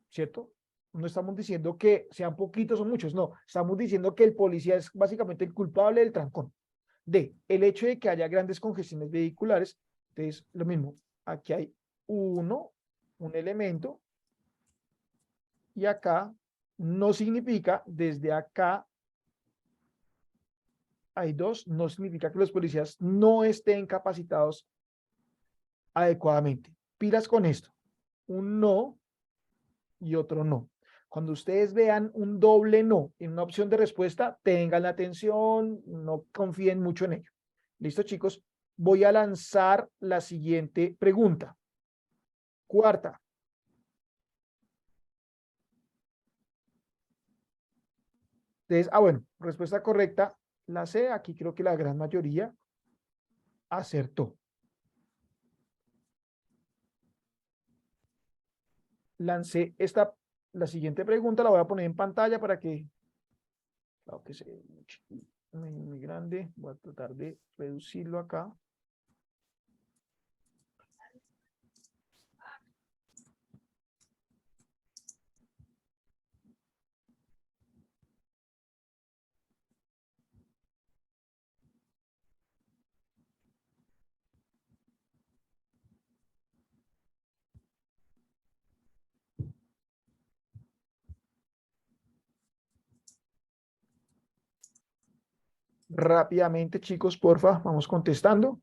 Speaker 1: ¿Cierto? No estamos diciendo que sean poquitos o muchos. No. Estamos diciendo que el policía es básicamente el culpable del trancón. D. El hecho de que haya grandes congestiones vehiculares. Entonces, lo mismo. Aquí hay un elemento, y acá no significa desde acá hay 2, no significa que los policías no estén capacitados adecuadamente. Pilas con esto. Un no y otro no. Cuando ustedes vean un doble no en una opción de respuesta, tengan la atención, no confíen mucho en ello. ¿Listo, chicos? Voy a lanzar la siguiente pregunta. Cuarta. Entonces, bueno, respuesta correcta, la C. Aquí creo que la gran mayoría acertó. Lancé la siguiente pregunta, la voy a poner en pantalla para que, claro que sea muy grande, voy a tratar de reducirlo acá. Rápidamente, chicos, porfa, vamos contestando.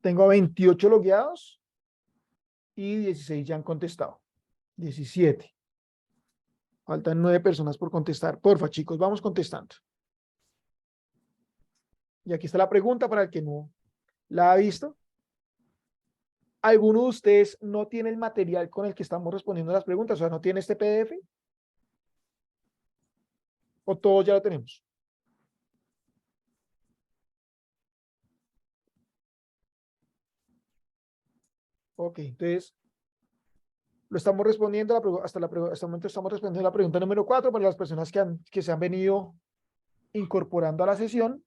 Speaker 1: Tengo 28 logueados y 16 ya han contestado. 17. Faltan 9 personas por contestar. Porfa, chicos, vamos contestando. Y aquí está la pregunta para el que no la ha visto. ¿Alguno de ustedes no tiene el material con el que estamos respondiendo las preguntas? O sea, ¿no tiene este PDF? ¿O todos ya lo tenemos? Ok, entonces lo estamos respondiendo hasta el momento estamos respondiendo la pregunta número 4 para las personas que se han venido incorporando a la sesión.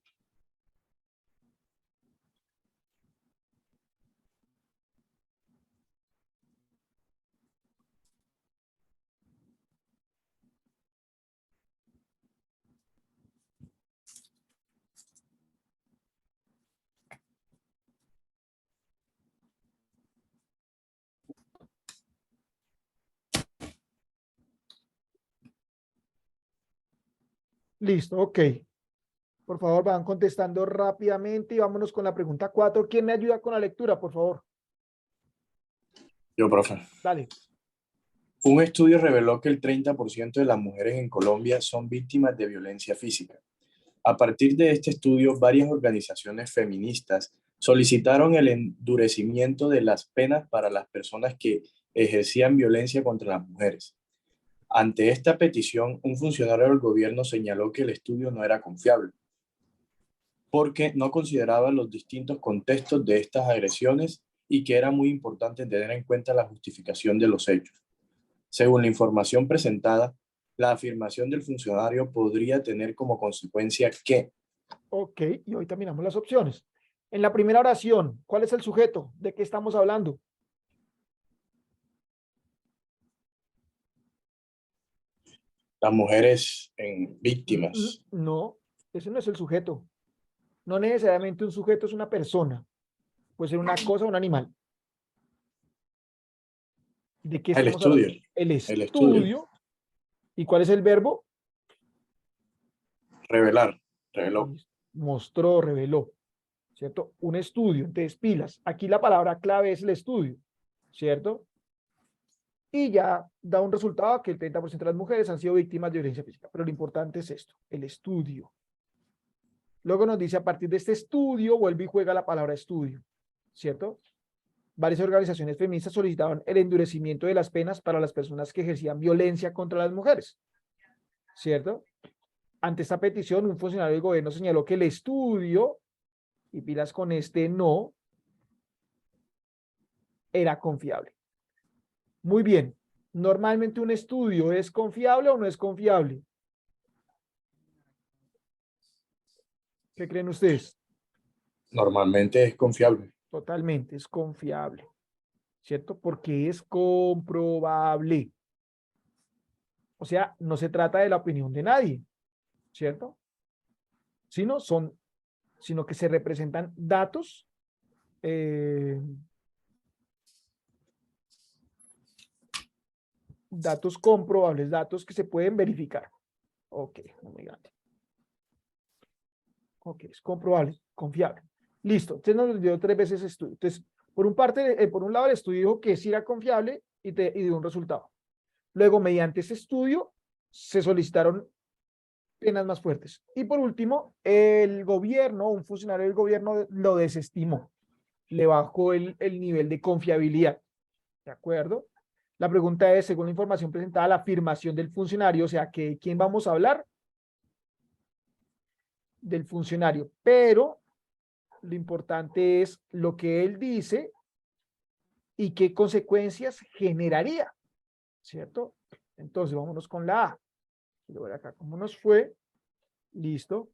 Speaker 1: Listo, ok. Por favor, van contestando rápidamente y vámonos con la pregunta 4. ¿Quién me ayuda con la lectura, por favor?
Speaker 4: Yo, profe.
Speaker 1: Dale.
Speaker 4: Un estudio reveló que el 30% de las mujeres en Colombia son víctimas de violencia física. A partir de este estudio, varias organizaciones feministas solicitaron el endurecimiento de las penas para las personas que ejercían violencia contra las mujeres. Ante esta petición, un funcionario del gobierno señaló que el estudio no era confiable, porque no consideraba los distintos contextos de estas agresiones y que era muy importante tener en cuenta la justificación de los hechos. Según la información presentada, la afirmación del funcionario podría tener como consecuencia que...
Speaker 1: Ok, y ahorita miramos las opciones. En la primera oración, ¿cuál es el sujeto? ¿De qué estamos hablando?
Speaker 4: Las mujeres víctimas.
Speaker 1: No, ese no es el sujeto. No necesariamente un sujeto es una persona. Puede ser una cosa o un animal. ¿De qué
Speaker 4: El
Speaker 1: estamos
Speaker 4: estudio.
Speaker 1: hablando? El estudio.
Speaker 4: estudio.
Speaker 1: ¿Y cuál es el verbo?
Speaker 4: Revelar. Reveló.
Speaker 1: Mostró, reveló. ¿Cierto? Un estudio. Entonces, pilas. Aquí la palabra clave es el estudio. ¿Cierto? Y ya da un resultado que el 30% de las mujeres han sido víctimas de violencia física. Pero lo importante es esto, el estudio. Luego nos dice, a partir de este estudio, vuelve y juega la palabra estudio. ¿Cierto? Varias organizaciones feministas solicitaban el endurecimiento de las penas para las personas que ejercían violencia contra las mujeres. ¿Cierto? Ante esta petición, un funcionario del gobierno señaló que el estudio, y pilas con este no, era confiable. Muy bien. ¿Normalmente un estudio es confiable o no es confiable? ¿Qué creen ustedes?
Speaker 4: Normalmente es confiable.
Speaker 1: Totalmente, es confiable. ¿Cierto? Porque es comprobable. O sea, no se trata de la opinión de nadie, ¿cierto? Sino que se representan datos datos comprobables, datos que se pueden verificar. Ok, muy grande. Ok, es comprobable, confiable. Listo, entonces nos dio 3 veces estudio. Entonces, por un lado el estudio dijo que sí era confiable y dio un resultado. Luego, mediante ese estudio, se solicitaron penas más fuertes. Y por último, el gobierno, un funcionario del gobierno lo desestimó. Le bajó el nivel de confiabilidad. ¿De acuerdo? La pregunta es, según la información presentada, la afirmación del funcionario, o sea, que ¿quién vamos a hablar? Del funcionario. Pero lo importante es lo que él dice y qué consecuencias generaría, ¿cierto? Entonces, vámonos con la A. Quiero ver acá cómo nos fue. Listo.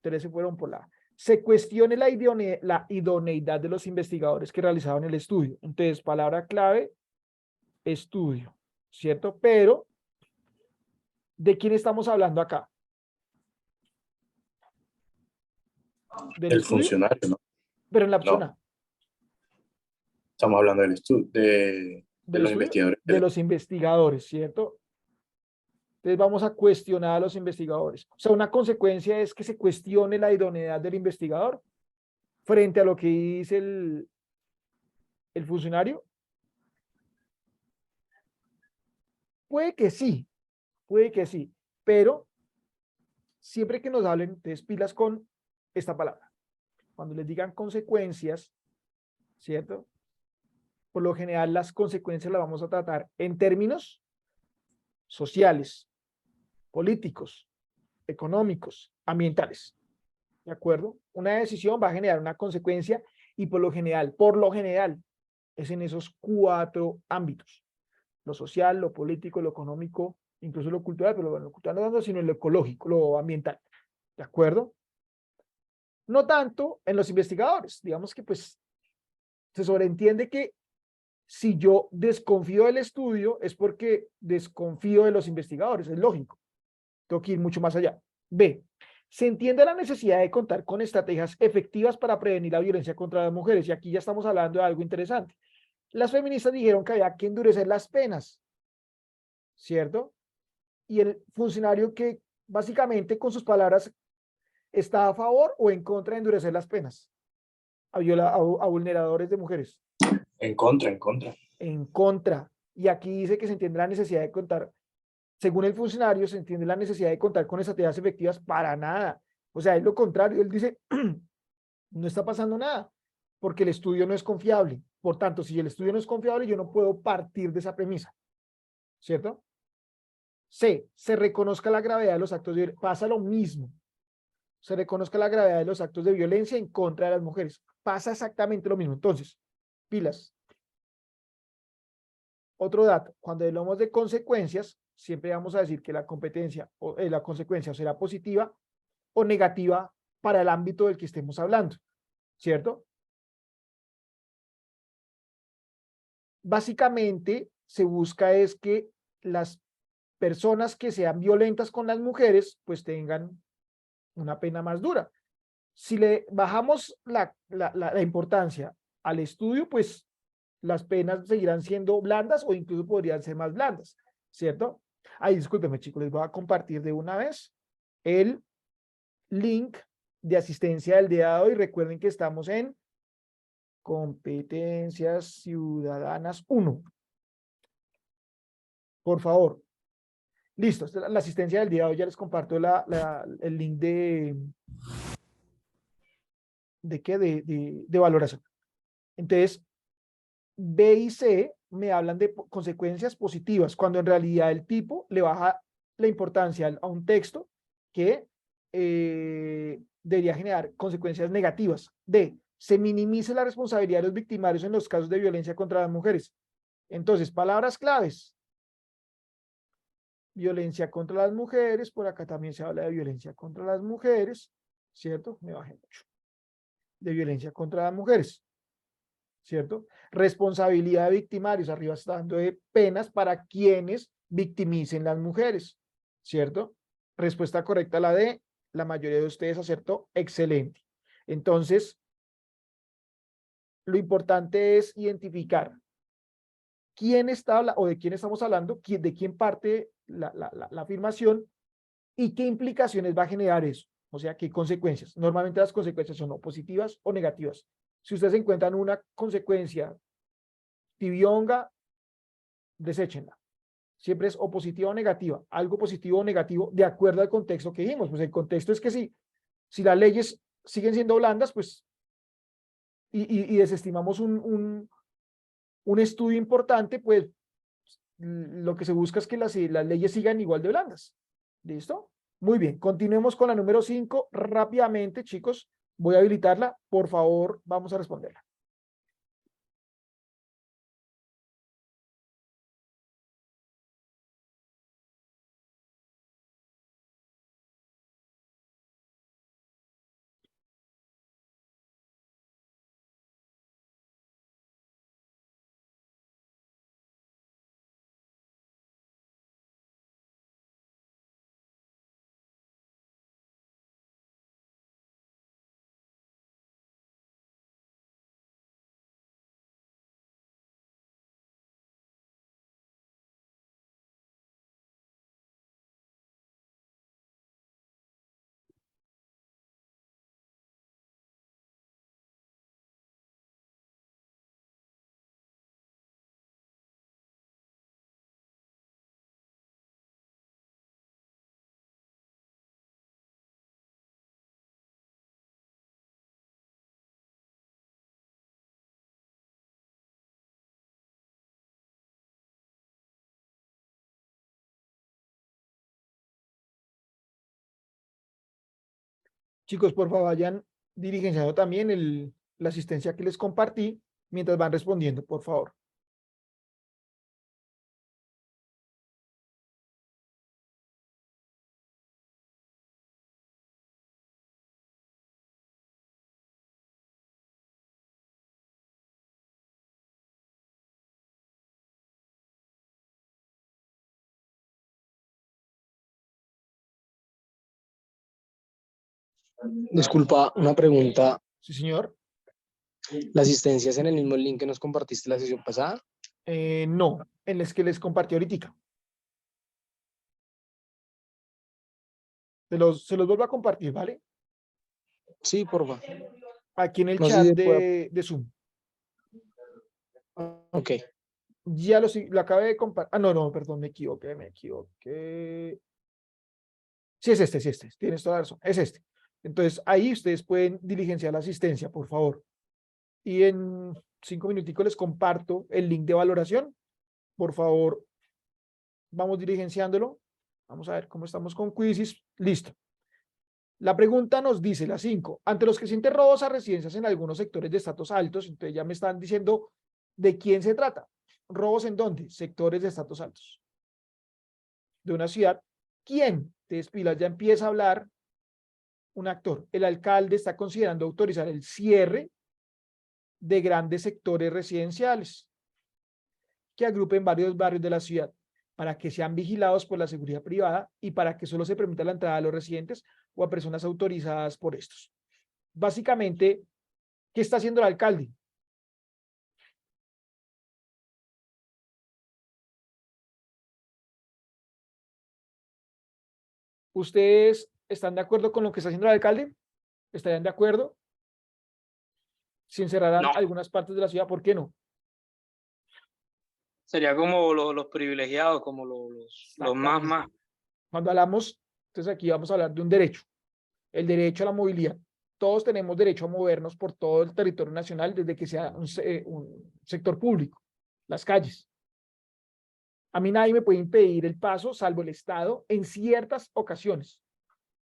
Speaker 1: 3 se fueron por la A. Se cuestione la idoneidad de los investigadores que realizaban el estudio. Entonces, palabra clave, estudio, ¿cierto? Pero, ¿de quién estamos hablando acá? ¿Del
Speaker 4: El
Speaker 1: estudio?
Speaker 4: funcionario, ¿no?
Speaker 1: Pero en la opción
Speaker 4: No.
Speaker 1: A.
Speaker 4: Estamos hablando del estudio, de
Speaker 1: ¿Del
Speaker 4: los
Speaker 1: estudio?
Speaker 4: investigadores.
Speaker 1: De los investigadores, ¿cierto? Entonces vamos a cuestionar a los investigadores. O sea, una consecuencia es que se cuestione la idoneidad del investigador frente a lo que dice el funcionario. Puede que sí, pero siempre que nos hablen, entonces pilas con esta palabra. Cuando les digan consecuencias, ¿cierto? Por lo general las consecuencias las vamos a tratar en términos sociales, políticos, económicos, ambientales. ¿De acuerdo? Una decisión va a generar una consecuencia y por lo general, es en esos 4 ámbitos. Lo social, lo político, lo económico, incluso lo cultural, pero bueno, lo cultural no tanto, sino en lo ecológico, lo ambiental. ¿De acuerdo? No tanto en los investigadores. Digamos que pues se sobreentiende que si yo desconfío del estudio es porque desconfío de los investigadores, es lógico. Tengo que ir mucho más allá. B. Se entiende la necesidad de contar con estrategias efectivas para prevenir la violencia contra las mujeres. Y aquí ya estamos hablando de algo interesante. Las feministas dijeron que había que endurecer las penas, ¿cierto? Y el funcionario que básicamente con sus palabras está a favor o en contra de endurecer las penas a vulneradores de mujeres.
Speaker 4: En contra, en contra.
Speaker 1: En contra. Y aquí dice que se entiende la necesidad de contar. Según el funcionario, se entiende la necesidad de contar con estrategias efectivas para nada. O sea, es lo contrario. Él dice, no está pasando nada, porque el estudio no es confiable. Por tanto, si el estudio no es confiable, yo no puedo partir de esa premisa. ¿Cierto? C. Se reconozca la gravedad de los actos de violencia. Pasa lo mismo. Se reconozca la gravedad de los actos de violencia en contra de las mujeres. Pasa exactamente lo mismo. Entonces, pilas. Otro dato, cuando hablamos de consecuencias, siempre vamos a decir que la competencia o la consecuencia será positiva o negativa para el ámbito del que estemos hablando, ¿cierto? Básicamente se busca es que las personas que sean violentas con las mujeres pues tengan una pena más dura. Si le bajamos la importancia al estudio, pues las penas seguirán siendo blandas o incluso podrían ser más blandas, ¿cierto? Ay, discúlpenme, chicos, les voy a compartir de una vez el link de asistencia del día de hoy. Recuerden que estamos en Competencias Ciudadanas 1. Por favor. Listo, esta es la asistencia del día de hoy. Ya les comparto el link de valoración. Entonces, B y C me hablan de consecuencias positivas, cuando en realidad el tipo le baja la importancia a un texto que debería generar consecuencias negativas. D. Se minimiza la responsabilidad de los victimarios en los casos de violencia contra las mujeres. Entonces, palabras claves. Violencia contra las mujeres, por acá también se habla de violencia contra las mujeres, ¿cierto? Me bajé mucho. De violencia contra las mujeres, ¿cierto? Responsabilidad de victimarios, arriba está dando de penas para quienes victimicen las mujeres, ¿cierto? Respuesta correcta la D, la mayoría de ustedes acertó, excelente. Entonces, lo importante es identificar quién está o de quién estamos hablando, de quién parte la afirmación y qué implicaciones va a generar eso. O sea, qué consecuencias. Normalmente las consecuencias son o positivas o negativas. Si ustedes encuentran una consecuencia tibionga, deséchenla. Siempre es o positiva o negativa. Algo positivo o negativo de acuerdo al contexto que dijimos. Pues el contexto es que si las leyes siguen siendo blandas, pues y desestimamos un estudio importante, pues lo que se busca es que las leyes sigan igual de blandas. ¿Listo? Muy bien, continuemos con la número 5 rápidamente, chicos. Voy a habilitarla. Por favor, vamos a responderla. Chicos, por favor, vayan dirigiendo también la asistencia que les compartí mientras van respondiendo, por favor.
Speaker 12: Disculpa, una pregunta.
Speaker 1: Sí, señor.
Speaker 12: ¿La asistencia es en el mismo link que nos compartiste la sesión pasada?
Speaker 1: No, en el que les compartí ahorita. Se los vuelvo a compartir, ¿vale?
Speaker 12: Sí, por favor.
Speaker 1: Aquí en el
Speaker 12: No sé
Speaker 1: chat
Speaker 12: si se puede-
Speaker 1: de Zoom.
Speaker 12: Ok.
Speaker 1: Ya lo acabé de compartir. Ah, no, perdón, me equivoqué. Sí, es este. Tienes toda la razón. Es este. Entonces, ahí ustedes pueden diligenciar la asistencia, por favor. Y en 5 minuticos les comparto el link de valoración. Por favor, vamos diligenciándolo. Vamos a ver cómo estamos con quizzes. Listo. La pregunta nos dice, la 5, ante los crecientes robos a residencias en algunos sectores de estratos altos, entonces ya me están diciendo de quién se trata. ¿Robos en dónde? Sectores de estratos altos. De una ciudad. ¿Quién? Entonces, pilas, ya empieza a hablar un actor. El alcalde está considerando autorizar el cierre de grandes sectores residenciales que agrupen varios barrios de la ciudad para que sean vigilados por la seguridad privada y para que solo se permita la entrada a los residentes o a personas autorizadas por estos. Básicamente, ¿qué está haciendo el alcalde? ¿Ustedes están de acuerdo con lo que está haciendo el alcalde? ¿Estarían de acuerdo? ¿Se encerrarán
Speaker 8: No.
Speaker 1: algunas partes de la ciudad? ¿Por qué no?
Speaker 8: Sería como los privilegiados, como los más.
Speaker 1: Cuando hablamos, entonces aquí vamos a hablar de un derecho, el derecho a la movilidad. Todos tenemos derecho a movernos por todo el territorio nacional desde que sea un sector público, las calles. A mí nadie me puede impedir el paso, salvo el Estado, en ciertas ocasiones.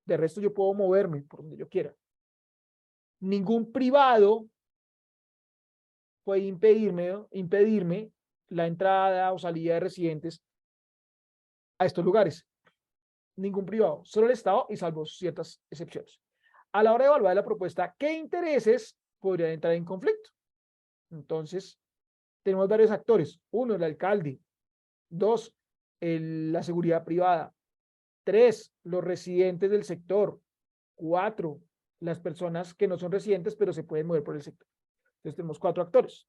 Speaker 1: De resto, yo puedo moverme por donde yo quiera. Ningún privado puede impedirme la entrada o salida de residentes a estos lugares. Ningún privado, solo el Estado y salvo ciertas excepciones. A la hora de evaluar la propuesta, ¿qué intereses podrían entrar en conflicto? Entonces, tenemos varios actores. 1, el alcalde. 2, la seguridad privada. 3, los residentes del sector. 4, las personas que no son residentes, pero se pueden mover por el sector. Entonces tenemos 4 actores.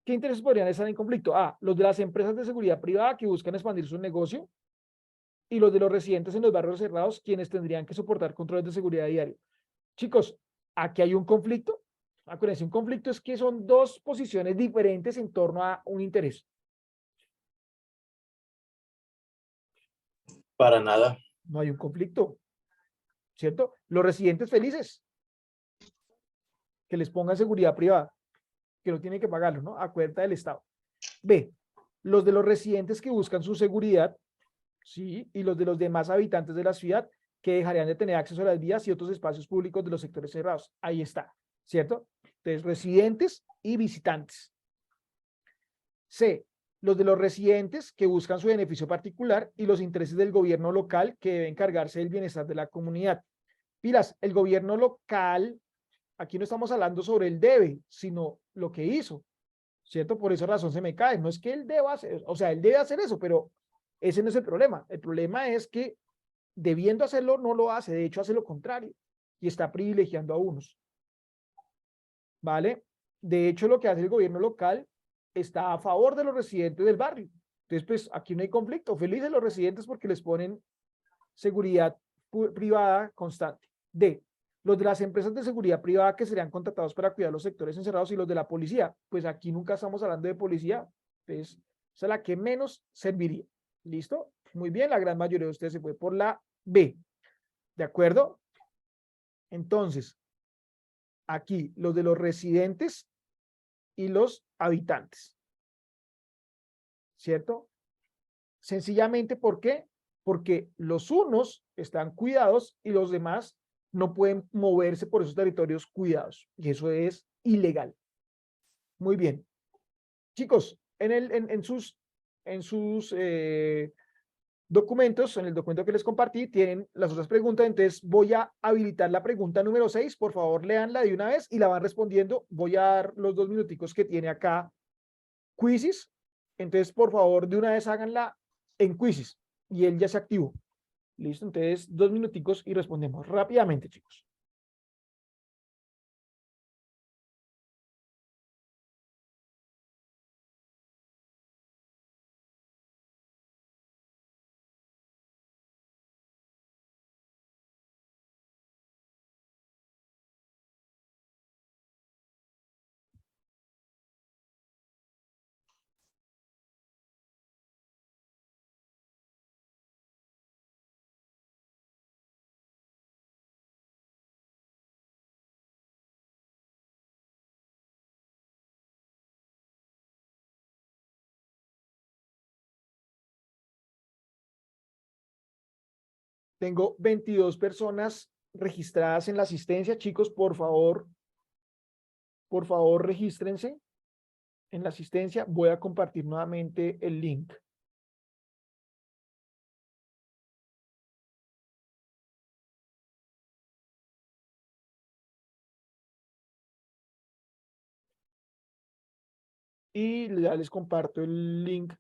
Speaker 1: ¿Qué intereses podrían estar en conflicto? A, los de las empresas de seguridad privada que buscan expandir su negocio y los de los residentes en los barrios cerrados, quienes tendrían que soportar controles de seguridad diario. Chicos, aquí hay un conflicto. Acuérdense, un conflicto es que son dos posiciones diferentes en torno a un interés.
Speaker 4: Para nada.
Speaker 1: No hay un conflicto, ¿cierto? Los residentes felices, que les pongan seguridad privada, que no tienen que pagarlo, ¿no? A cuenta del Estado. B, los de los residentes que buscan su seguridad, ¿sí? Y los de los demás habitantes de la ciudad que dejarían de tener acceso a las vías y otros espacios públicos de los sectores cerrados. Ahí está, ¿cierto? Entonces, residentes y visitantes. C, los de los residentes que buscan su beneficio particular y los intereses del gobierno local que debe encargarse del bienestar de la comunidad. Pilas, el gobierno local, aquí no estamos hablando sobre el debe, sino lo que hizo, ¿cierto? Por esa razón se me cae. No es que él deba hacer, o sea, él debe hacer eso, pero ese no es el problema. El problema es que debiendo hacerlo, no lo hace. De hecho, hace lo contrario y está privilegiando a unos. ¿Vale? De hecho, lo que hace el gobierno local está a favor de los residentes del barrio. Entonces, pues aquí no hay conflicto. Felices los residentes porque les ponen seguridad privada constante. D, los de las empresas de seguridad privada que serían contratados para cuidar los sectores encerrados y los de la policía. Pues aquí nunca estamos hablando de policía. Entonces, esa es la que menos serviría. ¿Listo? Muy bien, la gran mayoría de ustedes se fue por la B. ¿De acuerdo? Entonces, aquí los de los residentes y los habitantes. ¿Cierto? Sencillamente, ¿por qué? Porque los unos están cuidados y los demás no pueden moverse por esos territorios cuidados. Y eso es ilegal. Muy bien. Chicos, en sus documentos, en el documento que les compartí, tienen las otras preguntas. Entonces voy a habilitar la pregunta número 6. Por favor, léanla de una vez y la van respondiendo. Voy a dar los 2 minuticos que tiene acá Quizzes. Entonces, por favor, de una vez háganla en Quizzes y él ya se activó. Listo, entonces 2 minuticos y respondemos rápidamente, chicos. Tengo 22 personas registradas en la asistencia. Chicos, por favor, regístrense en la asistencia. Voy a compartir nuevamente el link. Y ya les comparto el link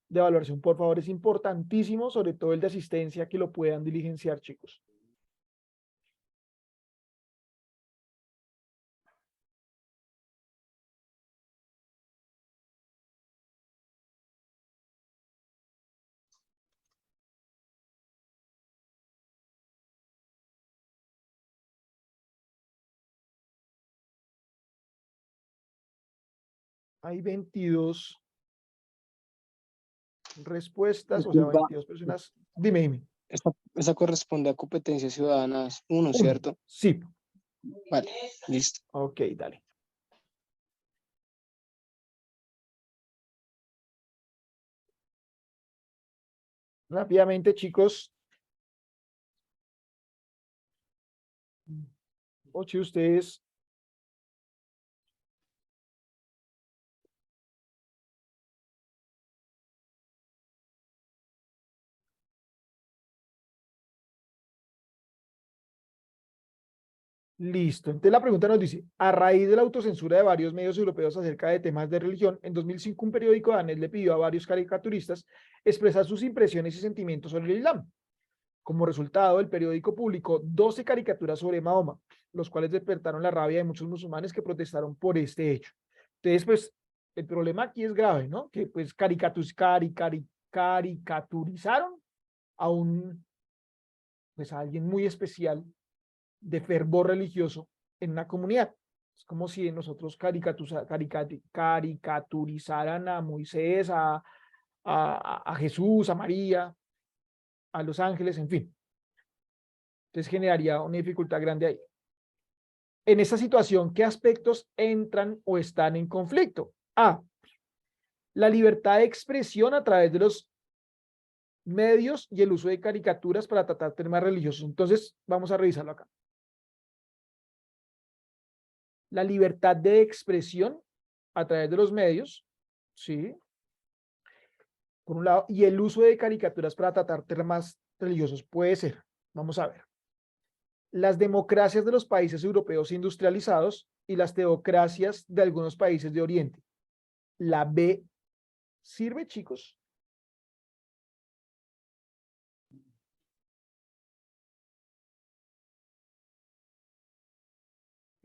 Speaker 1: de evaluación. Por favor, es importantísimo, sobre todo el de asistencia, que lo puedan diligenciar, chicos. Hay 22 respuestas, o sea, 22 personas. Dime.
Speaker 12: Esa corresponde a competencias ciudadanas 1, ¿cierto?
Speaker 1: Sí.
Speaker 12: Vale, listo.
Speaker 1: Ok, dale. Rápidamente, chicos. 8 de ustedes. Listo. Entonces la pregunta nos dice, a raíz de la autocensura de varios medios europeos acerca de temas de religión, en 2005 un periódico danés le pidió a varios caricaturistas expresar sus impresiones y sentimientos sobre el Islam. Como resultado, el periódico publicó 12 caricaturas sobre Mahoma, los cuales despertaron la rabia de muchos musulmanes que protestaron por este hecho. Entonces, pues, el problema aquí es grave, ¿no? Que pues caricaturizaron a a alguien muy especial de fervor religioso en una comunidad. Es como si nosotros caricaturizaran a Moisés, a Jesús, a María, a los ángeles, en fin. Entonces generaría una dificultad grande ahí. En esta situación, ¿qué aspectos entran o están en conflicto? A, la libertad de expresión a través de los medios y el uso de caricaturas para tratar temas religiosos. Entonces, vamos a revisarlo acá. La libertad de expresión a través de los medios, ¿sí? Por un lado, y el uso de caricaturas para tratar temas religiosos puede ser. Vamos a ver. Las democracias de los países europeos industrializados y las teocracias de algunos países de Oriente. La B, ¿sirve, chicos?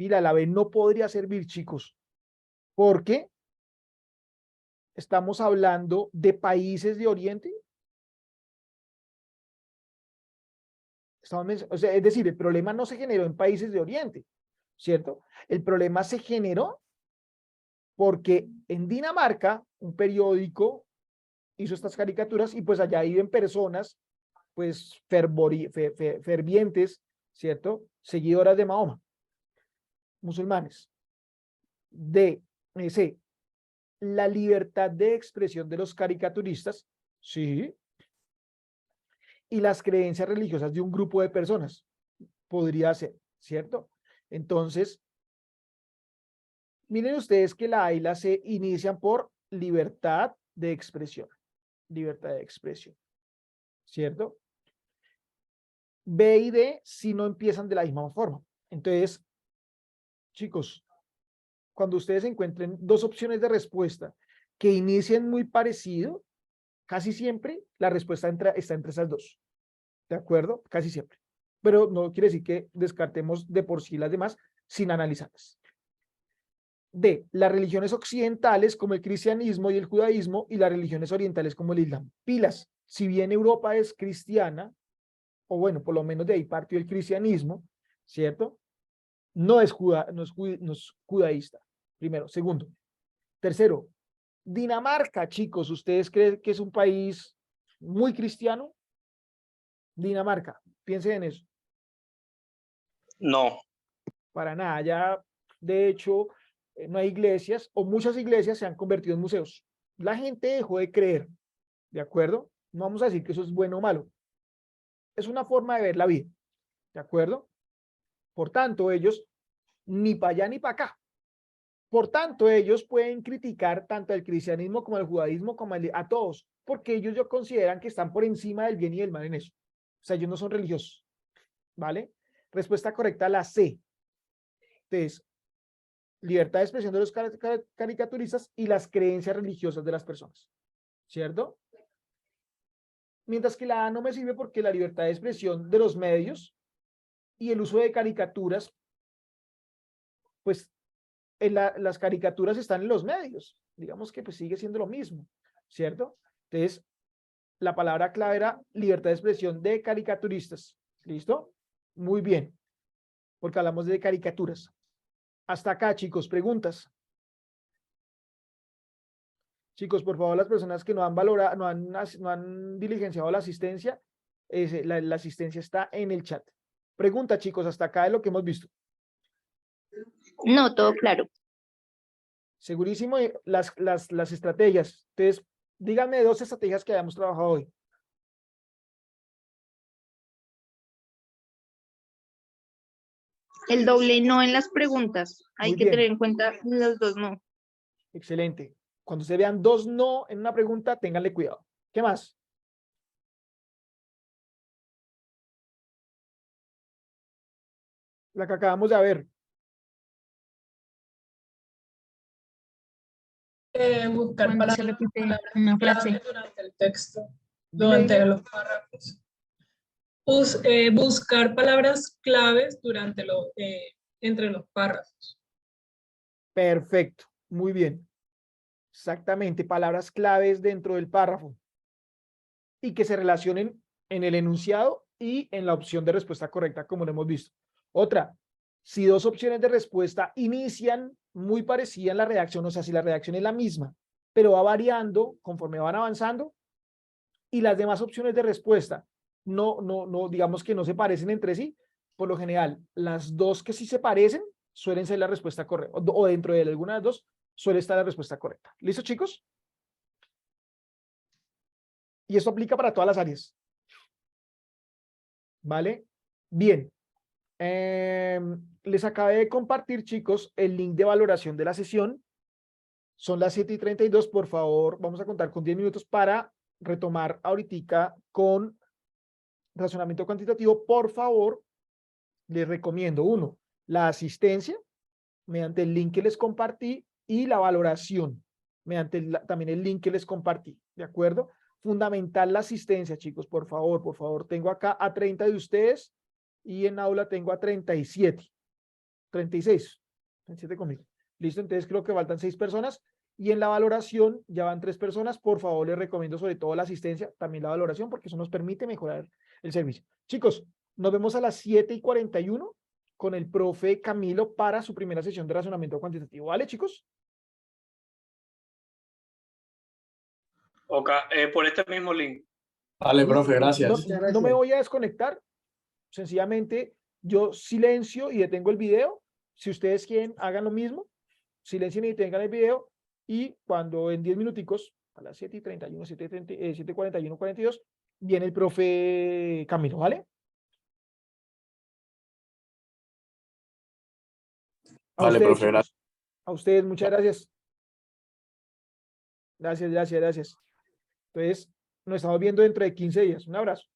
Speaker 1: Mira, la B no podría servir, chicos, porque estamos hablando de países de Oriente. O sea, es decir, el problema no se generó en países de Oriente, ¿cierto? El problema se generó porque en Dinamarca un periódico hizo estas caricaturas y pues allá viven personas pues fervientes, ¿cierto? Seguidoras de Mahoma, musulmanes. D, C, la libertad de expresión de los caricaturistas, sí, y las creencias religiosas de un grupo de personas, podría ser, ¿cierto? Entonces, miren ustedes que la A y la C inician por libertad de expresión, ¿cierto? B y D si no empiezan de la misma forma. Entonces, chicos, cuando ustedes encuentren dos opciones de respuesta que inicien muy parecido, casi siempre la respuesta está entre esas dos. ¿De acuerdo? Casi siempre. Pero no quiere decir que descartemos de por sí las demás sin analizarlas. D, las religiones occidentales como el cristianismo y el judaísmo y las religiones orientales como el islam. Pilas, si bien Europa es cristiana, o bueno, por lo menos de ahí partió el cristianismo, ¿cierto? No es judaísta, primero. Segundo. Tercero, Dinamarca, chicos, ¿ustedes creen que es un país muy cristiano? Dinamarca, piensen en eso.
Speaker 8: No.
Speaker 1: Para nada, ya de hecho no hay iglesias o muchas iglesias se han convertido en museos. La gente dejó de creer, ¿de acuerdo? No vamos a decir que eso es bueno o malo. Es una forma de ver la vida, ¿de acuerdo? Por tanto, ellos ni para allá ni para acá. Por tanto, ellos pueden criticar tanto el cristianismo como el judaísmo, como a todos, porque ellos consideran que están por encima del bien y del mal en eso. O sea, ellos no son religiosos, ¿vale? Respuesta correcta, la C. Entonces, libertad de expresión de los caricaturistas y las creencias religiosas de las personas, ¿cierto? Mientras que la A no me sirve porque la libertad de expresión de los medios y el uso de caricaturas, pues las caricaturas están en los medios, digamos que pues sigue siendo lo mismo, ¿cierto? Entonces, la palabra clave era libertad de expresión de caricaturistas, ¿listo? Muy bien, porque hablamos de caricaturas. Hasta acá, chicos, preguntas. Chicos, por favor, las personas que no han valorado, no han diligenciado la asistencia, la asistencia está en el chat. Pregunta, chicos, hasta acá de lo que hemos visto.
Speaker 10: No, todo claro.
Speaker 1: Segurísimo, las estrategias. Entonces, díganme 2 estrategias que hayamos trabajado hoy.
Speaker 3: El doble no en las preguntas. Hay
Speaker 1: Muy
Speaker 3: que
Speaker 1: bien.
Speaker 3: tener en cuenta los dos no.
Speaker 1: Excelente. Cuando se vean 2 no en una pregunta, ténganle cuidado. ¿Qué más? La que acabamos de ver.
Speaker 6: Buscar
Speaker 11: Cuando se
Speaker 6: palabras
Speaker 11: repite una frase.
Speaker 6: durante el texto,
Speaker 1: Dime, dime.
Speaker 6: los párrafos. Buscar palabras claves entre los párrafos.
Speaker 1: Perfecto, muy bien. Exactamente, palabras claves dentro del párrafo y que se relacionen en el enunciado y en la opción de respuesta correcta, como lo hemos visto. Otra, si dos opciones de respuesta inician muy parecida en la redacción, o sea, si la redacción es la misma, pero va variando conforme van avanzando, y las demás opciones de respuesta no, digamos que no se parecen entre sí, por lo general, las dos que sí se parecen suelen ser la respuesta correcta, o dentro de alguna de las dos suele estar la respuesta correcta. ¿Listo, chicos? Y esto aplica para todas las áreas. ¿Vale? Bien. Les acabé de compartir, chicos, el link de valoración de la sesión. Son las 7:32. Por favor, vamos a contar con 10 minutos para retomar ahorita con razonamiento cuantitativo. Por favor, les recomiendo, uno, la asistencia mediante el link que les compartí y la valoración mediante también el link que les compartí. ¿De acuerdo? Fundamental la asistencia, chicos, por favor. Tengo acá a 30 de ustedes y en aula tengo a 37, 36, 37 conmigo. Listo, entonces creo que faltan 6 personas y en la valoración ya van 3 personas. Por favor, les recomiendo sobre todo la asistencia, también la valoración, porque eso nos permite mejorar el servicio. Chicos, nos vemos a las 7:41 con el profe Camilo para su primera sesión de razonamiento cuantitativo. ¿Vale, chicos?
Speaker 8: Ok, por este mismo link.
Speaker 4: Vale, profe,
Speaker 1: No,
Speaker 4: gracias.
Speaker 1: no me voy a desconectar. Sencillamente, yo silencio y detengo el video. Si ustedes quieren, hagan lo mismo. Silencien y detengan el video. Y cuando en 10 minuticos, a las 7:31, 7:41, 42, viene el profe Camilo, ¿vale? A
Speaker 4: Vale,
Speaker 1: ustedes,
Speaker 4: profe,
Speaker 1: chicos.
Speaker 4: gracias.
Speaker 1: A ustedes, muchas gracias. Gracias. Entonces, nos estamos viendo dentro de 15 días. Un abrazo.